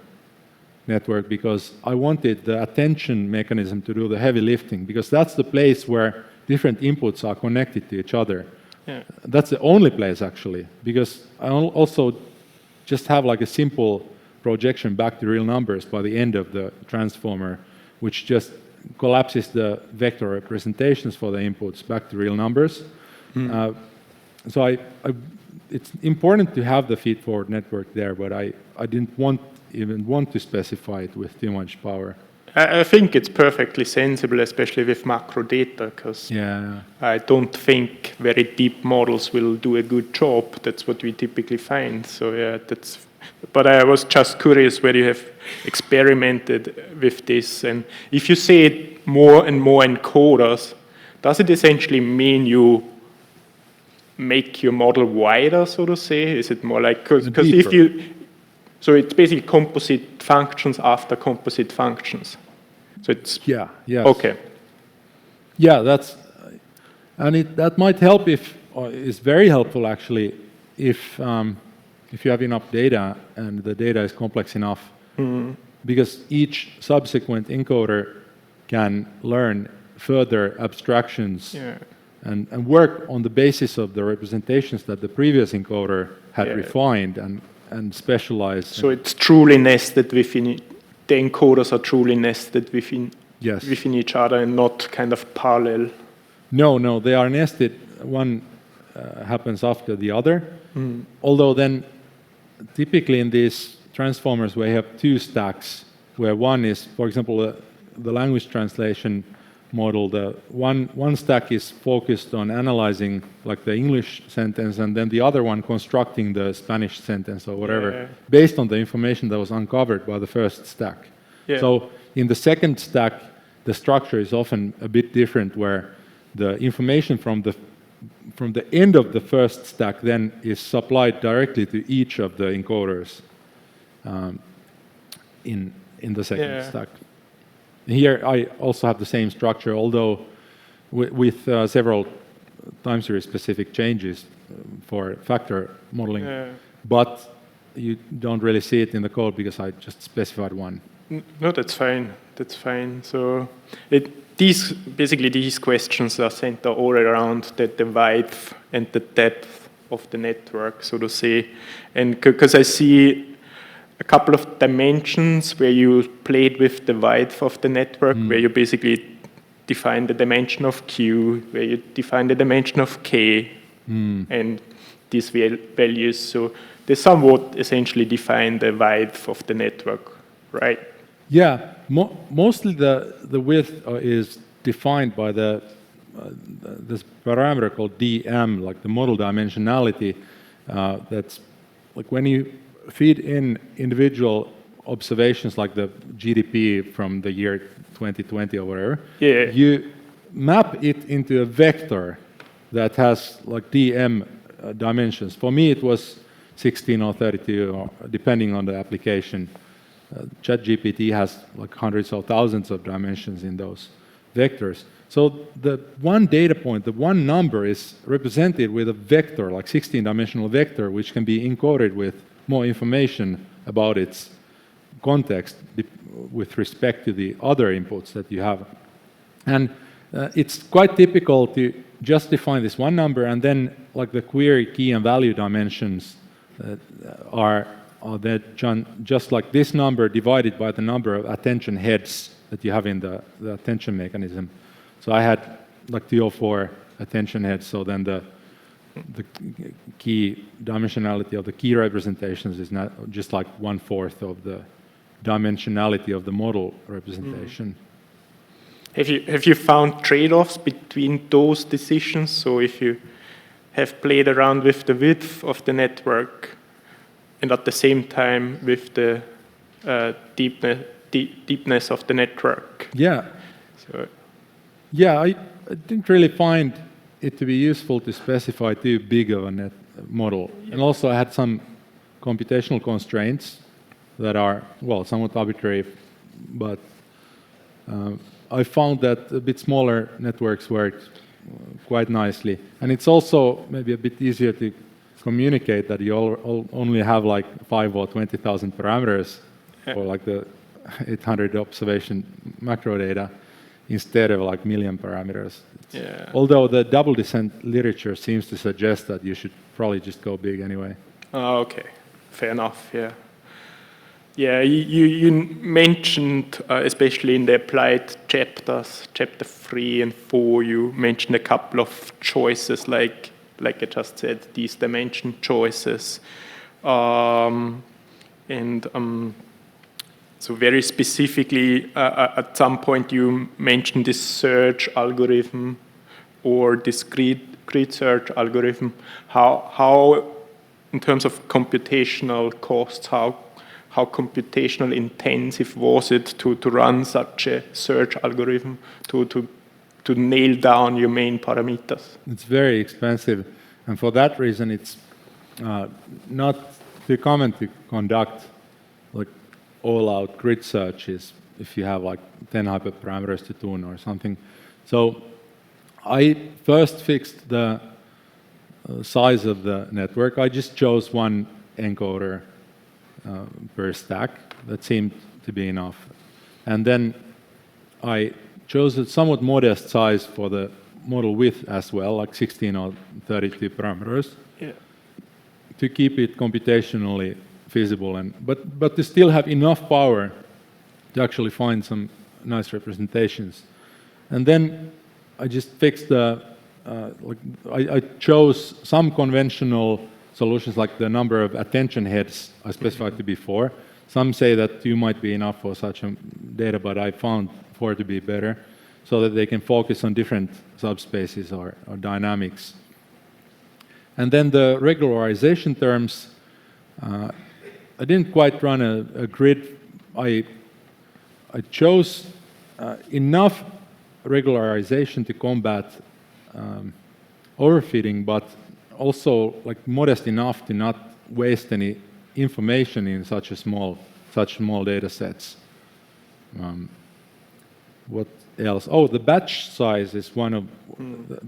network, because I wanted the attention mechanism to do the heavy lifting, because that's the place where different inputs are connected to each other. Yeah. That's the only place, actually, because I also just have like a simple projection back to real numbers by the end of the transformer, which just collapses the vector representations for the inputs back to real numbers. So it's important to have the feed-forward network there, but I didn't even want to specify it with too much power. I think it's perfectly sensible, especially with macro data, because I don't think very deep models will do a good job. That's what we typically find. So yeah, that's. But I was just curious whether you have experimented with this, and if you say more and more encoders, does it essentially mean you make your model wider, so to say? Is it more like, because if Deeper. you, so it's basically composite functions after composite functions. So it's, Yeah, yes. okay. Yeah, that might help or is very helpful actually, if you have enough data and the data is complex enough, because each subsequent encoder can learn further abstractions Yeah. and work on the basis of the representations that the previous encoder had Yeah. refined and specialized. So it's truly nested within, the encoders are truly nested within, Yes. within each other and not kind of parallel. No, they are nested. One happens after the other. Although then, typically in these transformers, we have two stacks, where one is, for example, the language translation model. The one stack is focused on analyzing like the English sentence, and then the other one constructing the Spanish sentence or whatever, Yeah. based on the information that was uncovered by the first stack. Yeah. So in the second stack, the structure is often a bit different, where the information from the end of the first stack then is supplied directly to each of the encoders in the second Yeah. stack. Here I also have the same structure, although with several time series specific changes for factor modeling. Yeah. But you don't really see it in the code because I just specified one. No, that's fine. That's fine. So these questions are centered all around the width and the depth of the network, so to say. And because I see a couple of dimensions where you played with the width of the network, where you basically define the dimension of Q, where you define the dimension of K, and these values. So they somewhat essentially define the width of the network, right? Yeah, mostly the width is defined by this parameter called DM, like the model dimensionality. That's like when you feed in individual observations like the GDP from the year 2020 or whatever, Yeah. you map it into a vector that has like DM dimensions. For me, it was 16 or 32, or depending on the application. ChatGPT has like hundreds or thousands of dimensions in those vectors. So the one data point, the one number is represented with a vector, like 16-dimensional vector, which can be encoded with more information about its context with respect to the other inputs that you have. And it's quite typical to just define this one number, and then like the query key and value dimensions are that just like this number divided by the number of attention heads that you have in the attention mechanism. So I had like 2 or 4 attention heads, so then the key dimensionality of the key representations is not just like 1/4 of the dimensionality of the model representation. Have you found trade-offs between those decisions? So if you have played around with the width of the network and at the same time with the deepness of the network. Yeah. So, Yeah, I didn't really find it to be useful to specify too big of a net model. And also I had some computational constraints that are, well, somewhat arbitrary, but I found that a bit smaller networks worked quite nicely. And it's also maybe a bit easier to communicate that you only have like 5 or 20,000 parameters for like the 800 observation macro data instead of like million parameters. yeah. Although the double descent literature seems to suggest that you should probably just go big anyway. Oh, okay, fair enough. Yeah. Yeah, you mentioned, especially in the applied chapters, chapter 3 and 4, you mentioned a couple of choices, like I just said, these dimension choices. So very specifically, at some point you mentioned this search algorithm or discrete search algorithm. How in terms of computational costs, how computational intensive was it to run such a search algorithm to nail down your main parameters? It's very expensive. And for that reason, it's not too common to conduct like all-out grid searches if you have like 10 hyperparameters to tune or something. So I first fixed the size of the network. I just chose one encoder per stack. That seemed to be enough. And then I chose a somewhat modest size for the model width as well, like 16 or 32 parameters, to keep it computationally feasible, but to still have enough power to actually find some nice representations. And then I just fixed the, I chose some conventional solutions, like the number of attention heads I specified to be 4. Some say that 2 might be enough for such a data, but I found 4 to be better, so that they can focus on different subspaces or dynamics. And then the regularization terms, I didn't quite run a grid. I chose enough regularization to combat overfitting, but also like modest enough to not waste any information in such small data sets. What else? Oh, the batch size is one of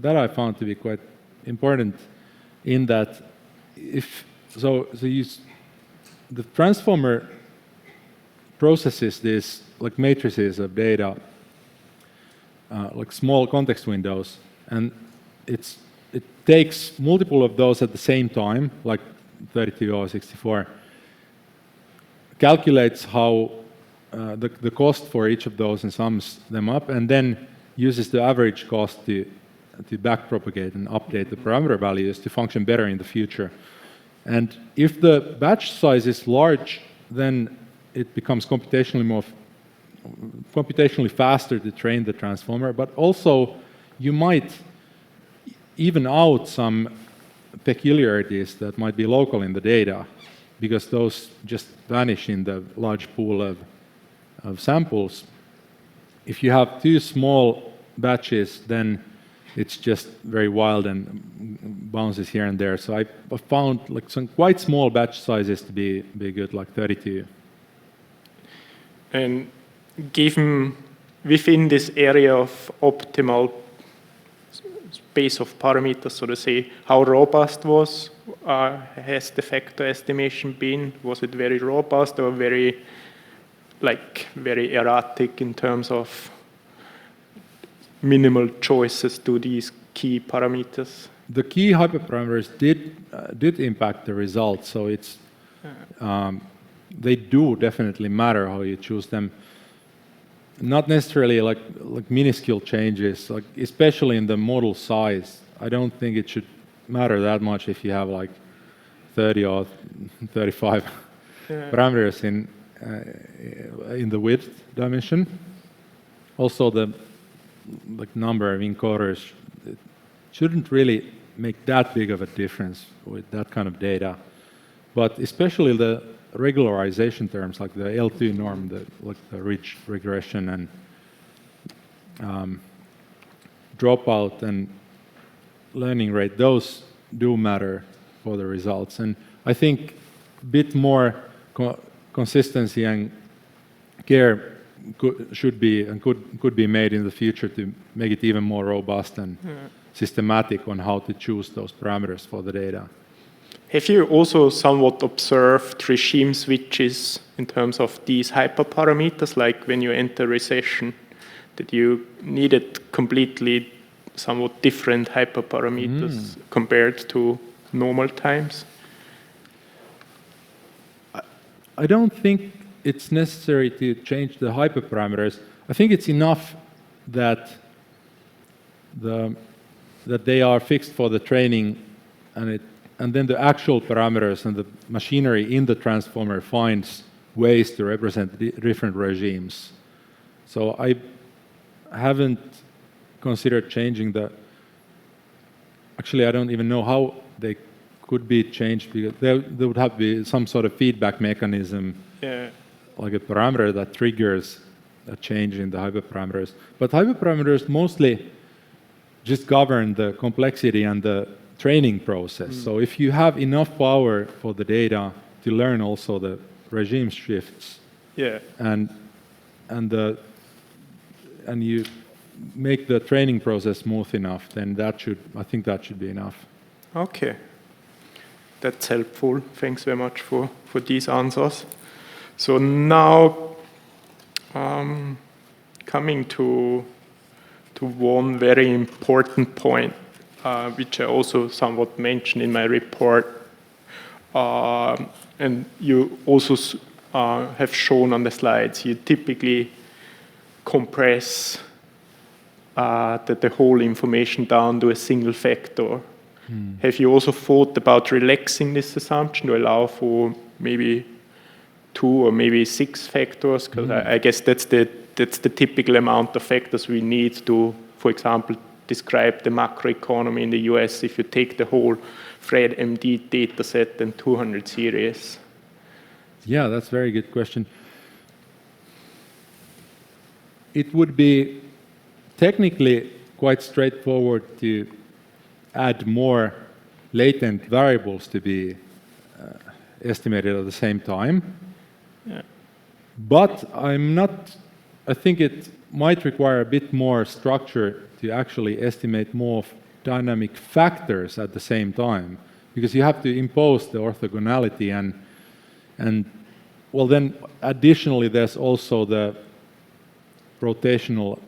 that I found to be quite important, in that the transformer processes these like matrices of data, like small context windows, and it takes multiple of those at the same time, like 32 or 64, calculates how the cost for each of those and sums them up, and then uses the average cost to backpropagate and update the parameter values to function better in the future. And if the batch size is large, then it becomes computationally faster to train the transformer, but also you might even out some peculiarities that might be local in the data, because those just vanish in the large pool of samples. If you have 2 small batches, then it's just very wild and bounces here and there. So I found like some quite small batch sizes to be good, like 32. And given within this area of optimal space of parameters, so to say, how robust has the factor estimation been? Was it very robust or very erratic in terms of minimal choices to these key parameters? The key hyperparameters did impact the results, so it's they do definitely matter how you choose them. Not necessarily like minuscule changes, like especially in the model size. I don't think it should matter that much if you have like 30 or 35 parameters in the width dimension. Also, the number of encoders, it shouldn't really make that big of a difference with that kind of data. But especially the regularization terms, like the L2 norm, the ridge regression and dropout and learning rate, those do matter for the results. And I think a bit more consistency and care should be and could be made in the future to make it even more robust and systematic on how to choose those parameters for the data. Have you also somewhat observed regime switches in terms of these hyperparameters, like when you enter recession, that you needed completely somewhat different hyperparameters compared to normal times? I don't think it's necessary to change the hyperparameters. I think it's enough that they are fixed for the training, and then the actual parameters and the machinery in the transformer finds ways to represent different regimes. So I haven't considered changing actually I don't even know how they could be changed, because there would have to be some sort of feedback mechanism, like a parameter that triggers a change in the hyperparameters. But hyperparameters mostly just govern the complexity and the training process. So if you have enough power for the data to learn also the regime shifts, Yeah. and you make the training process smooth enough, then I think that should be enough. Okay. That's helpful. Thanks very much for these answers. So now, coming to one very important point, which I also somewhat mentioned in my report, and you also have shown on the slides, you typically compress the whole information down to a single factor. Have you also thought about relaxing this assumption to allow for maybe 2 or maybe 6 factors? Because I guess that's the typical amount of factors we need to, for example, describe the macroeconomy in the US if you take the whole Fred MD data set and 200 series. Yeah, that's a very good question. It would be technically quite straightforward to add more latent variables to be estimated at the same time. Yeah. But I think it might require a bit more structure to actually estimate more dynamic factors at the same time, because you have to impose the orthogonality and well, then additionally there's also the rotational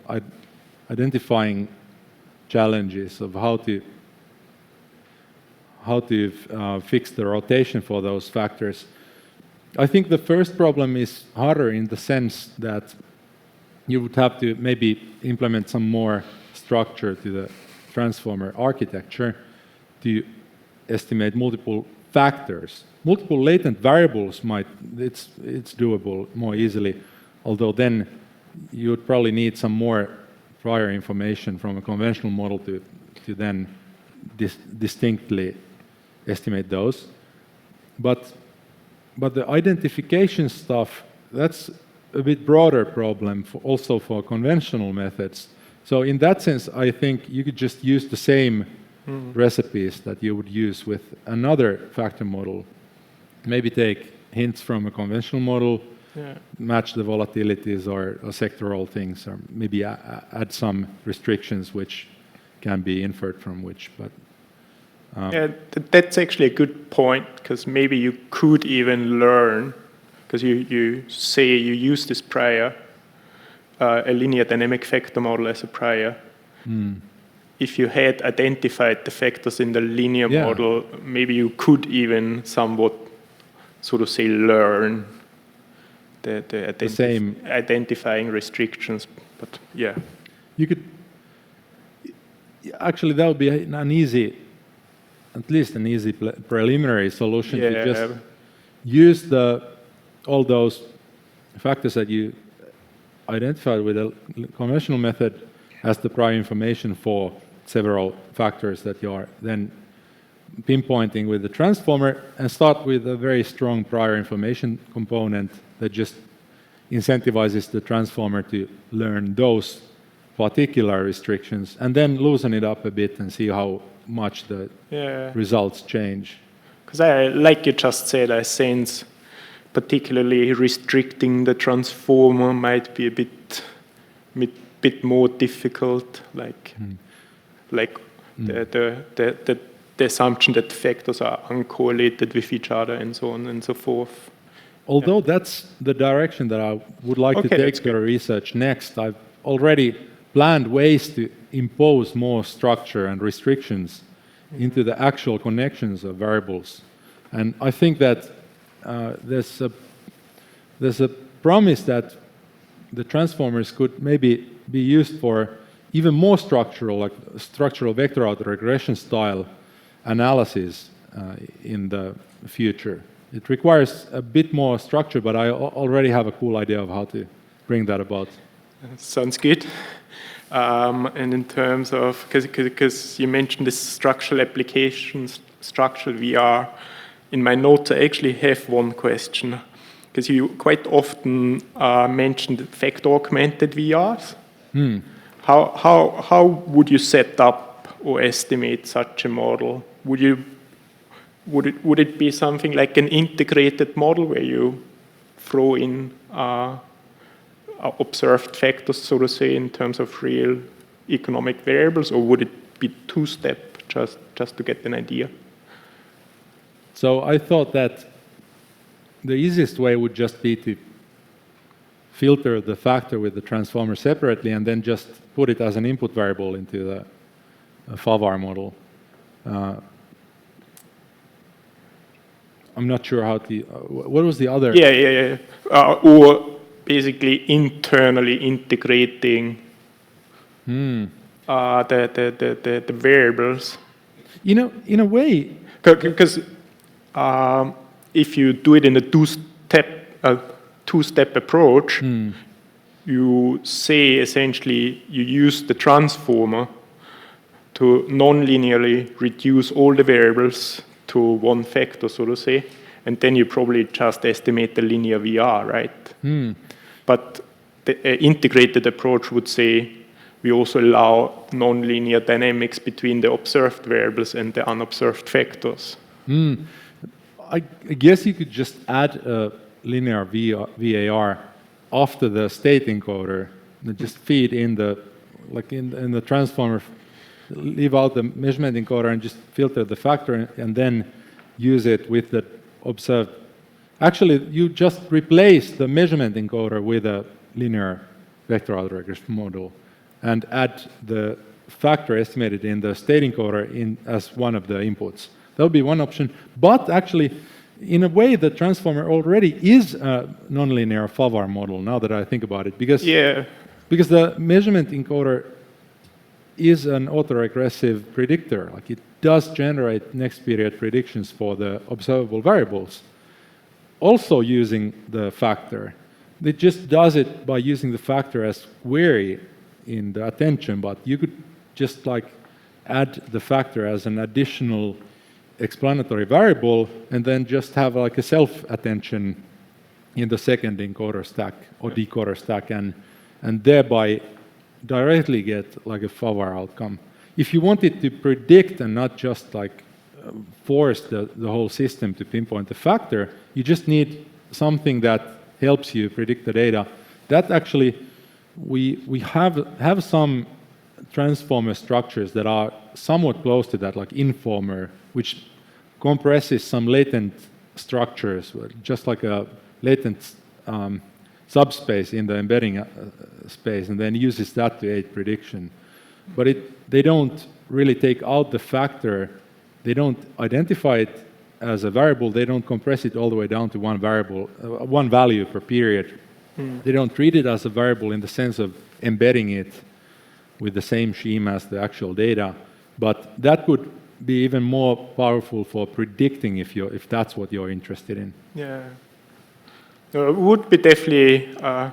identifying challenges of how to fix the rotation for those factors. I think the first problem is harder in the sense that you would have to maybe implement some more structure to the transformer architecture to estimate multiple factors. Multiple latent variables it's doable more easily, although then you would probably need some more prior information from a conventional model to then distinctly estimate those. But the identification stuff, that's a bit broader problem also for conventional methods. So in that sense, I think you could just use the same recipes that you would use with another factor model. Maybe take hints from a conventional model, match the volatilities or sectoral things, or maybe add some restrictions which can be inferred from which. But yeah, that's actually a good point, because maybe you could even learn, because you say you use this prior, a linear dynamic factor model as a prior. If you had identified the factors in the linear model, maybe you could even somewhat, so to say, learn the same identifying restrictions. But yeah, you could actually, that would be an easy, at least an easy preliminary solution to just use all those factors that you identified with a conventional method as the prior information for several factors that you are then pinpointing with the transformer, and start with a very strong prior information component that just incentivizes the transformer to learn those particular restrictions, and then loosen it up a bit and see how much the results change. Because like you just said, I sense particularly restricting the transformer might be a bit more difficult, like the assumption that factors are uncorrelated with each other and so on and so forth. Although that's the direction that I would like to take the research next, I've already planned ways to impose more structure and restrictions into the actual connections of variables. And I think that there's a promise that the transformers could maybe be used for even more structural, like structural vector autoregression style analysis in the future. It requires a bit more structure, but I already have a cool idea of how to bring that about. Sounds good. And in terms of, because you mentioned this structural applications, structural VR, in my notes I actually have one question, because you quite often mentioned factor-augmented VRs. How would you set up or estimate such a model? would it be something like an integrated model where you throw in observed factors, so to say, in terms of real economic variables, or would it be two-step, just to get an idea? So I thought that the easiest way would just be to filter the factor with the transformer separately and then just put it as an input variable into the FAVAR model. I'm not sure how to. What was the other? Yeah. Or basically internally integrating the variables. In a way. Because if you do it in a two-step approach, you say essentially you use the transformer to non-linearly reduce all the variables to one factor, so to say, and then you probably just estimate the linear VR, right? But the integrated approach would say we also allow non-linear dynamics between the observed variables and the unobserved factors. I guess you could just add a linear VAR after the state encoder, and just feed in the, like in the transformer, leave out the measurement encoder and just filter the factor and then use it with the observed. Actually, you just replace the measurement encoder with a linear vector autoregression model and add the factor estimated in the state encoder in as one of the inputs. That would be one option. But actually, in a way, the transformer already is a nonlinear FAVAR model, now that I think about it. Because the measurement encoder is an autoregressive predictor. Like, it does generate next period predictions for the observable variables, also using the factor. It just does it by using the factor as query in the attention, but you could just like add the factor as an additional explanatory variable and then just have like a self-attention in the second encoder stack or decoder stack and thereby directly get like a FAVAR outcome. If you wanted to predict and not just like force the whole system to pinpoint the factor, you just need something that helps you predict the data. That actually, we have some transformer structures that are somewhat close to that, like Informer, which compresses some latent structures, just like a latent subspace in the embedding space, and then uses that to aid prediction. But they don't really take out the factor. They don't identify it as a variable. They don't compress it all the way down to one variable, one value per period. They don't treat it as a variable in the sense of embedding it with the same schema as the actual data. But that could be even more powerful for predicting if that's what you're interested in. Yeah. It would be definitely a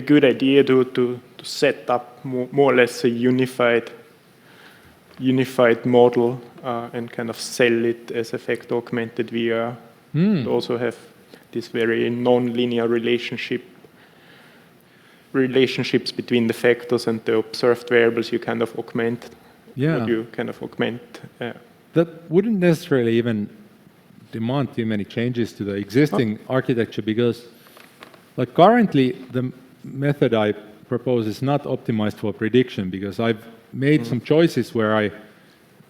good idea to set up more or less a unified model and kind of sell it as a factor augmented VR. And also have this very non-linear relationships between the factors and the observed variables you kind of augment. Yeah. That wouldn't necessarily even demand too many changes to the existing architecture, because like currently the method I propose is not optimized for prediction, because I've made some choices where I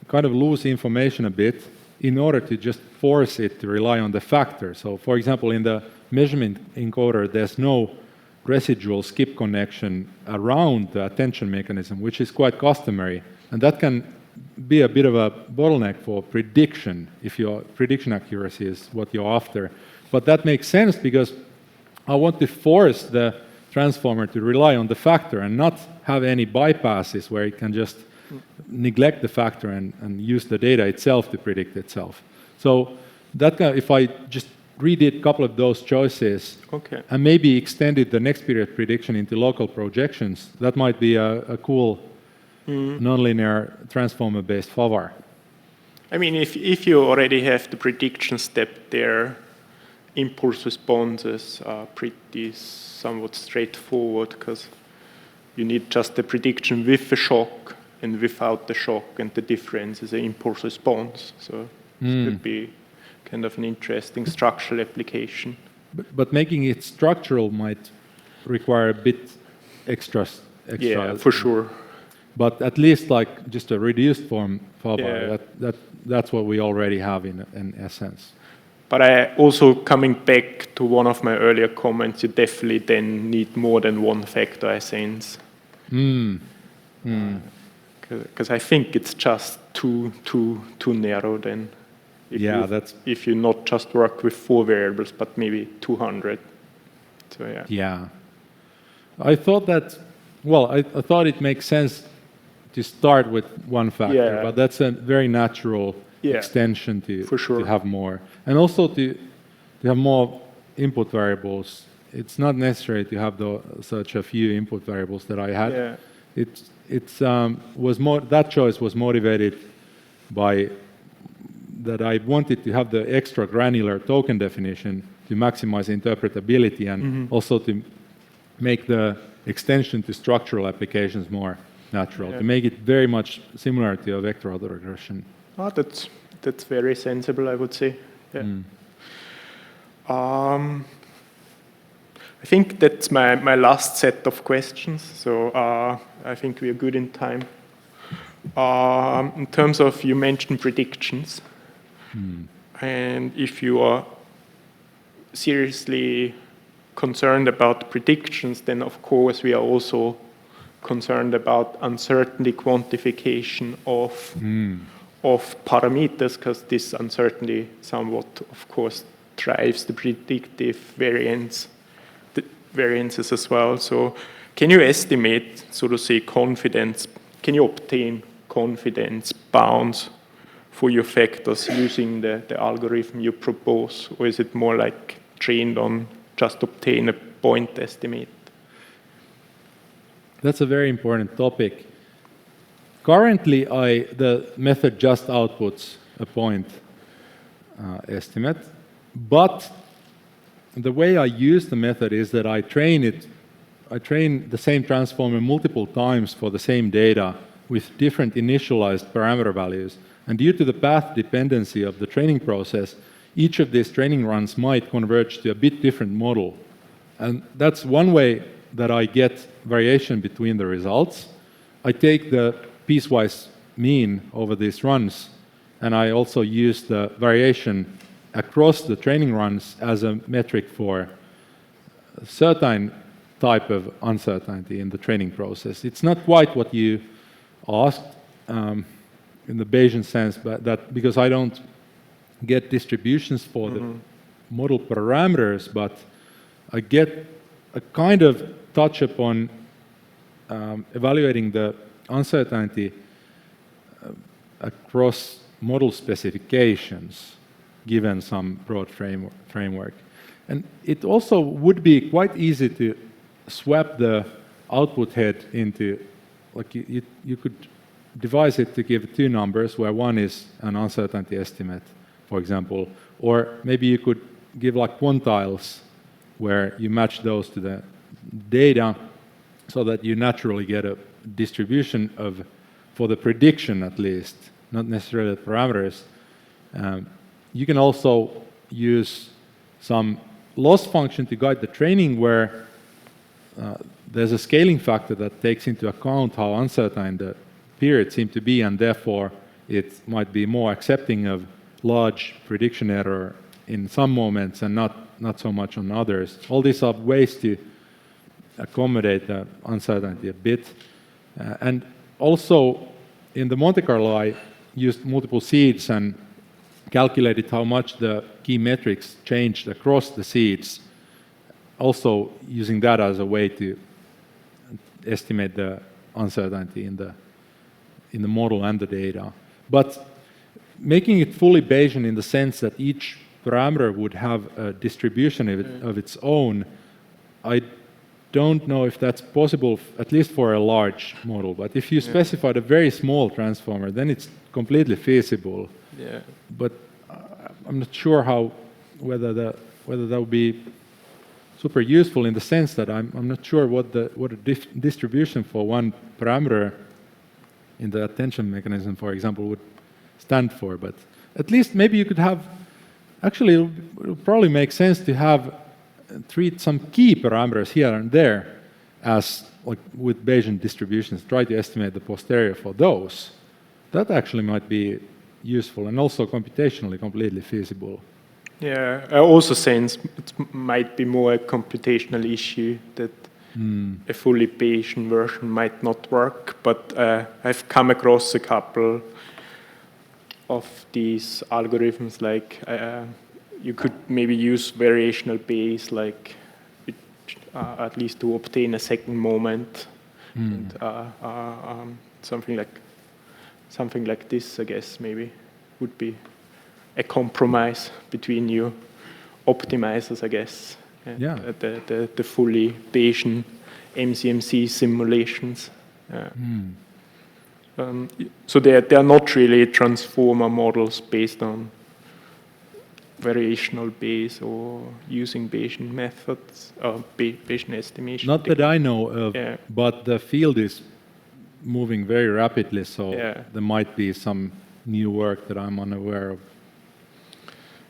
kind of lose information a bit in order to just force it to rely on the factor. So for example, in the measurement encoder, there's no residual skip connection around the attention mechanism, which is quite customary. And that can be a bit of a bottleneck for prediction, if your prediction accuracy is what you're after. But that makes sense because I want to force the transformer to rely on the factor and not have any bypasses where it can just neglect the factor and use the data itself to predict itself. So that if I just redid a couple of those choices and maybe extended the next period prediction into local projections, that might be a cool nonlinear transformer-based FAVAR. I mean, if you already have the prediction step there, impulse responses are pretty somewhat straightforward, because you need just the prediction with the shock and without the shock and the difference is an impulse response. So it could be kind of an interesting structural application. But making it structural might require a bit extra. Yeah, for sure. But at least like just a reduced form Faber, Yeah. that's what we already have in essence. But I also, coming back to one of my earlier comments, you definitely then need more than one factor, I sense. Because I think it's just too narrow then. If you not just work with 4 variables, but maybe 200. So yeah. Yeah. I thought that, well, I thought it makes sense to start with one factor, but that's a very natural extension to have more. And also to have more input variables. It's not necessary to have such a few input variables that I had. Yeah. That choice was motivated by that I wanted to have the extra granular token definition to maximize interpretability and also to make the extension to structural applications more natural, to make it very much similar to a vector autoregression. Oh, that's very sensible, I would say. Yeah. I think that's my last set of questions, so I think we are good in time. In terms of, you mentioned predictions, and if you are seriously concerned about predictions, then of course we are also concerned about uncertainty quantification of parameters, because this uncertainty somewhat, of course, drives the predictive variances as well. So can you estimate, so to say, confidence? Can you obtain confidence bounds for your factors using the algorithm you propose, or is it more like trained on just obtain a point estimate? That's a very important topic. Currently, the method just outputs a point estimate, but the way I use the method is that I train the same transformer multiple times for the same data with different initialized parameter values. And due to the path dependency of the training process, each of these training runs might converge to a bit different model. And that's one way that I get variation between the results. I take the piecewise mean over these runs, and I also use the variation across the training runs as a metric for a certain type of uncertainty in the training process. It's not quite what you asked in the Bayesian sense, but that because I don't get distributions for the model parameters, but I get a kind of touch upon evaluating the uncertainty across model specifications, given some broad framework. And it also would be quite easy to swap the output head into, like you could devise it to give 2 numbers, where one is an uncertainty estimate, for example, or maybe you could give like quantiles where you match those to the data so that you naturally get a distribution for the prediction at least, not necessarily the parameters. You can also use some loss function to guide the training where there's a scaling factor that takes into account how uncertain the periods seem to be, and therefore it might be more accepting of large prediction error in some moments and not so much on others. All these are ways to accommodate the uncertainty a bit. And also in the Monte Carlo, I used multiple seeds and calculated how much the key metrics changed across the seeds, also using that as a way to estimate the uncertainty in the model and the data. But making it fully Bayesian in the sense that each parameter would have a distribution of its own, I don't know if that's possible, at least for a large model. But if you specified a very small transformer, then it's completely feasible. Yeah. But I'm not sure whether that would be super useful in the sense that I'm not sure what a distribution for one parameter in the attention mechanism, for example, would stand for. But at least maybe you could have, actually it would probably make sense to have, treat some key parameters here and there as, like with Bayesian distributions, try to estimate the posterior for those. That actually might be useful and also computationally completely feasible. Yeah, I also sense it might be more a computational issue that a fully Bayesian version might not work, but I've come across a couple of these algorithms, like you could maybe use variational Bayes, like at least to obtain a second moment, and something like this, I guess, maybe would be a compromise between you optimizers, I guess, and Yeah. the fully Bayesian MCMC simulations. So they are not really transformer models based on variational Bayes or using Bayesian methods, or Bayesian estimation. Not that I know of, Yeah. but the field is moving very rapidly, so Yeah. there might be some new work that I'm unaware of.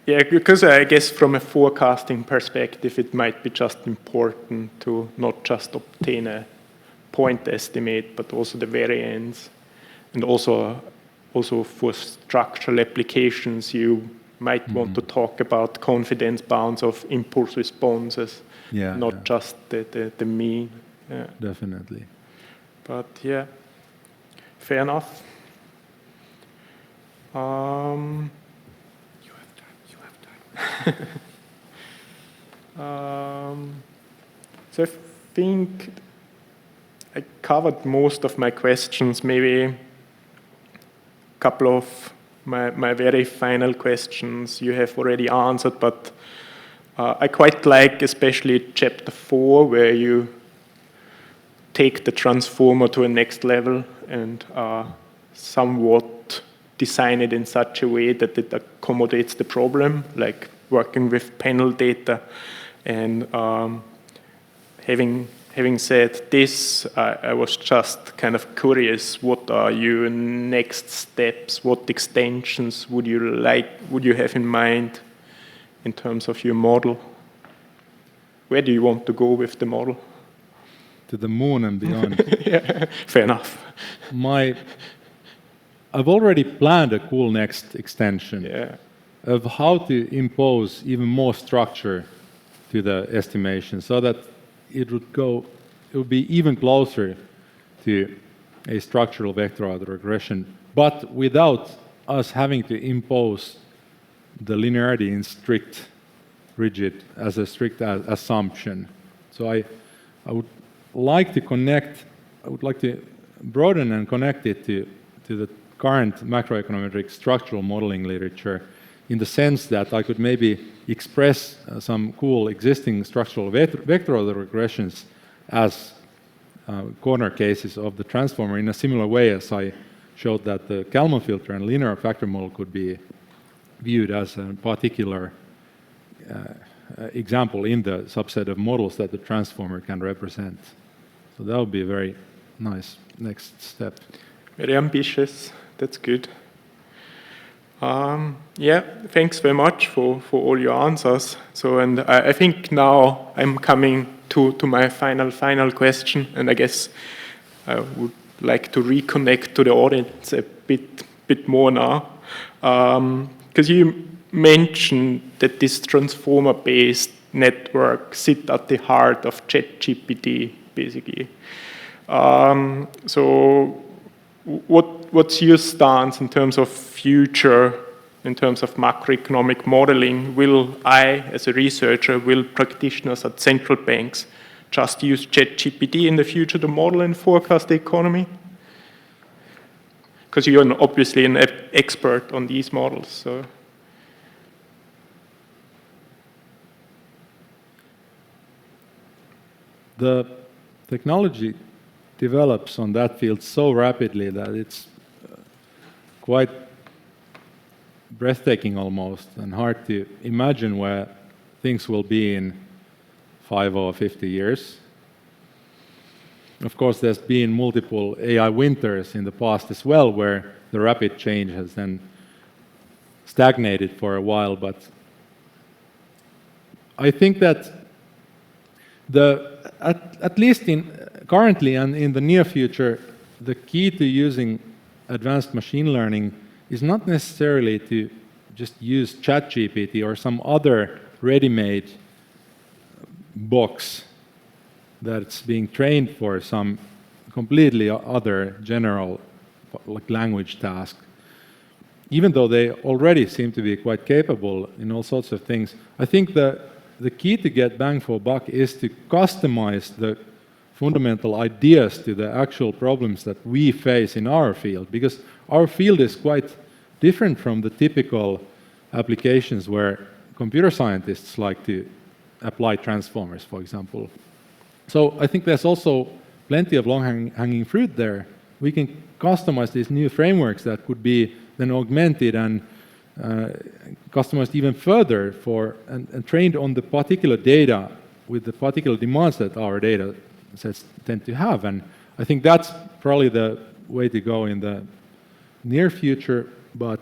Yeah, because I guess from a forecasting perspective, it might be just important to not just obtain a point estimate, but also the variance. And also for structural applications, you might want to talk about confidence bounds of impulse responses, Yeah, not yeah. just the mean. Yeah. Definitely. But yeah, fair enough. So I think I covered most of my questions. Maybe a couple of my very final questions you have already answered, but I quite like especially chapter 4, where you take the transformer to a next level and somewhat design it in such a way that it accommodates the problem, like working with panel data. And having said this, I was just kind of curious, what are your next steps? What extensions would you have in mind in terms of your model? Where do you want to go with the model? To the moon and beyond. Yeah, fair enough. I've already planned a cool next extension Yeah. of how to impose even more structure to the estimation so that it would be even closer to a structural vector autoregression, but without us having to impose the linearity in rigid as a strict assumption. So I would like to broaden and connect it to the current macroeconometric structural modeling literature, in the sense that I could maybe express some cool existing structural vector autoregressions as corner cases of the transformer in a similar way as I showed that the Kalman filter and linear factor model could be viewed as a particular example in the subset of models that the transformer can represent. So that would be a very nice next step. Very ambitious. That's good. Yeah, thanks very much for all your answers. So, and I think now I'm coming to my final question, and I guess I would like to reconnect to the audience a bit more now, because you mentioned that this transformer-based network sit at the heart of ChatGPT, basically. So, what's your stance in terms of future, in terms of macroeconomic modeling? Will I, as a researcher, will practitioners at central banks just use ChatGPT in the future to model and forecast the economy? Because you're obviously an expert on these models. So. The technology develops on that field so rapidly that it's quite breathtaking almost, and hard to imagine where things will be in 5 or 50 years. Of course, there's been multiple AI winters in the past as well, where the rapid change has then stagnated for a while. But I think that at least currently and in the near future, the key to using advanced machine learning is not necessarily to just use ChatGPT or some other ready-made box that's being trained for some completely other general language task. Even though they already seem to be quite capable in all sorts of things, I think the key to get bang for buck is to customize the fundamental ideas to the actual problems that we face in our field, because our field is quite different from the typical applications where computer scientists like to apply transformers, for example. So I think there's also plenty of long-hanging fruit there. We can customize these new frameworks that could be then augmented and customized even further and trained on the particular data with the particular demands that our data sets tend to have. And I think that's probably the way to go in the near future, but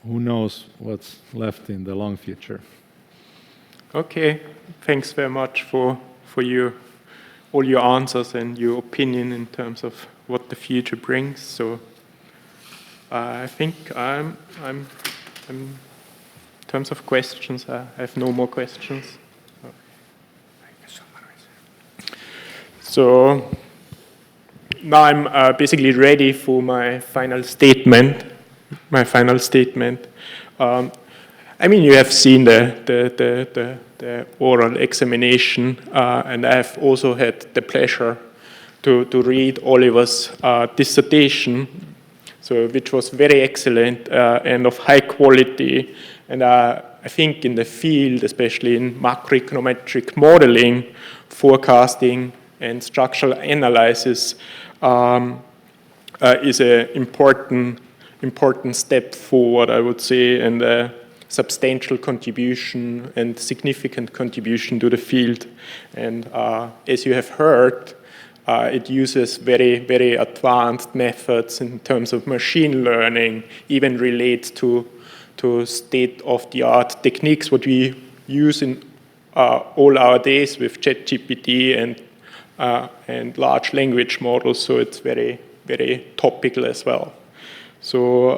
who knows what's left in the long future. Okay, thanks very much for all your answers and your opinion in terms of what the future brings. So I think I'm in terms of questions, I have no more questions. So now I'm basically ready for my final statement. I mean, you have seen the oral examination, and I have also had the pleasure to read Oliver's dissertation, which was very excellent and of high quality. And I think in the field, especially in macroeconometric modeling, forecasting, and structural analysis, is an important step forward, I would say, and a substantial contribution and significant contribution to the field. And as you have heard, it uses very, very advanced methods in terms of machine learning, even relates to state-of-the-art techniques, what we use in all our days with ChatGPT and large language models. So it's very, very topical as well. So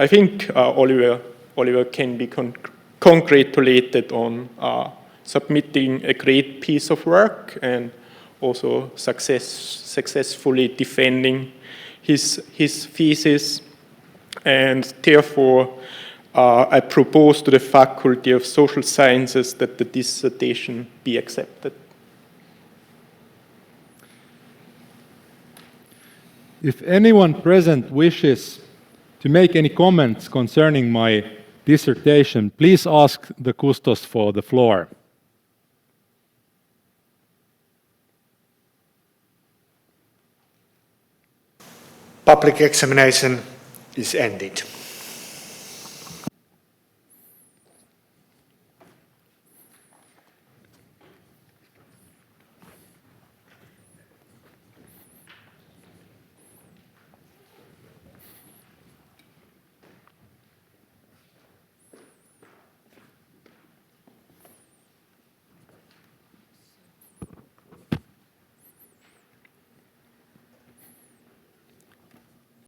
I think Oliver can be congratulated on submitting a great piece of work and also successfully defending his thesis. And therefore, I propose to the Faculty of Social Sciences that the dissertation be accepted. If anyone present wishes to make any comments concerning my dissertation, please ask the custos for the floor. Public examination is ended.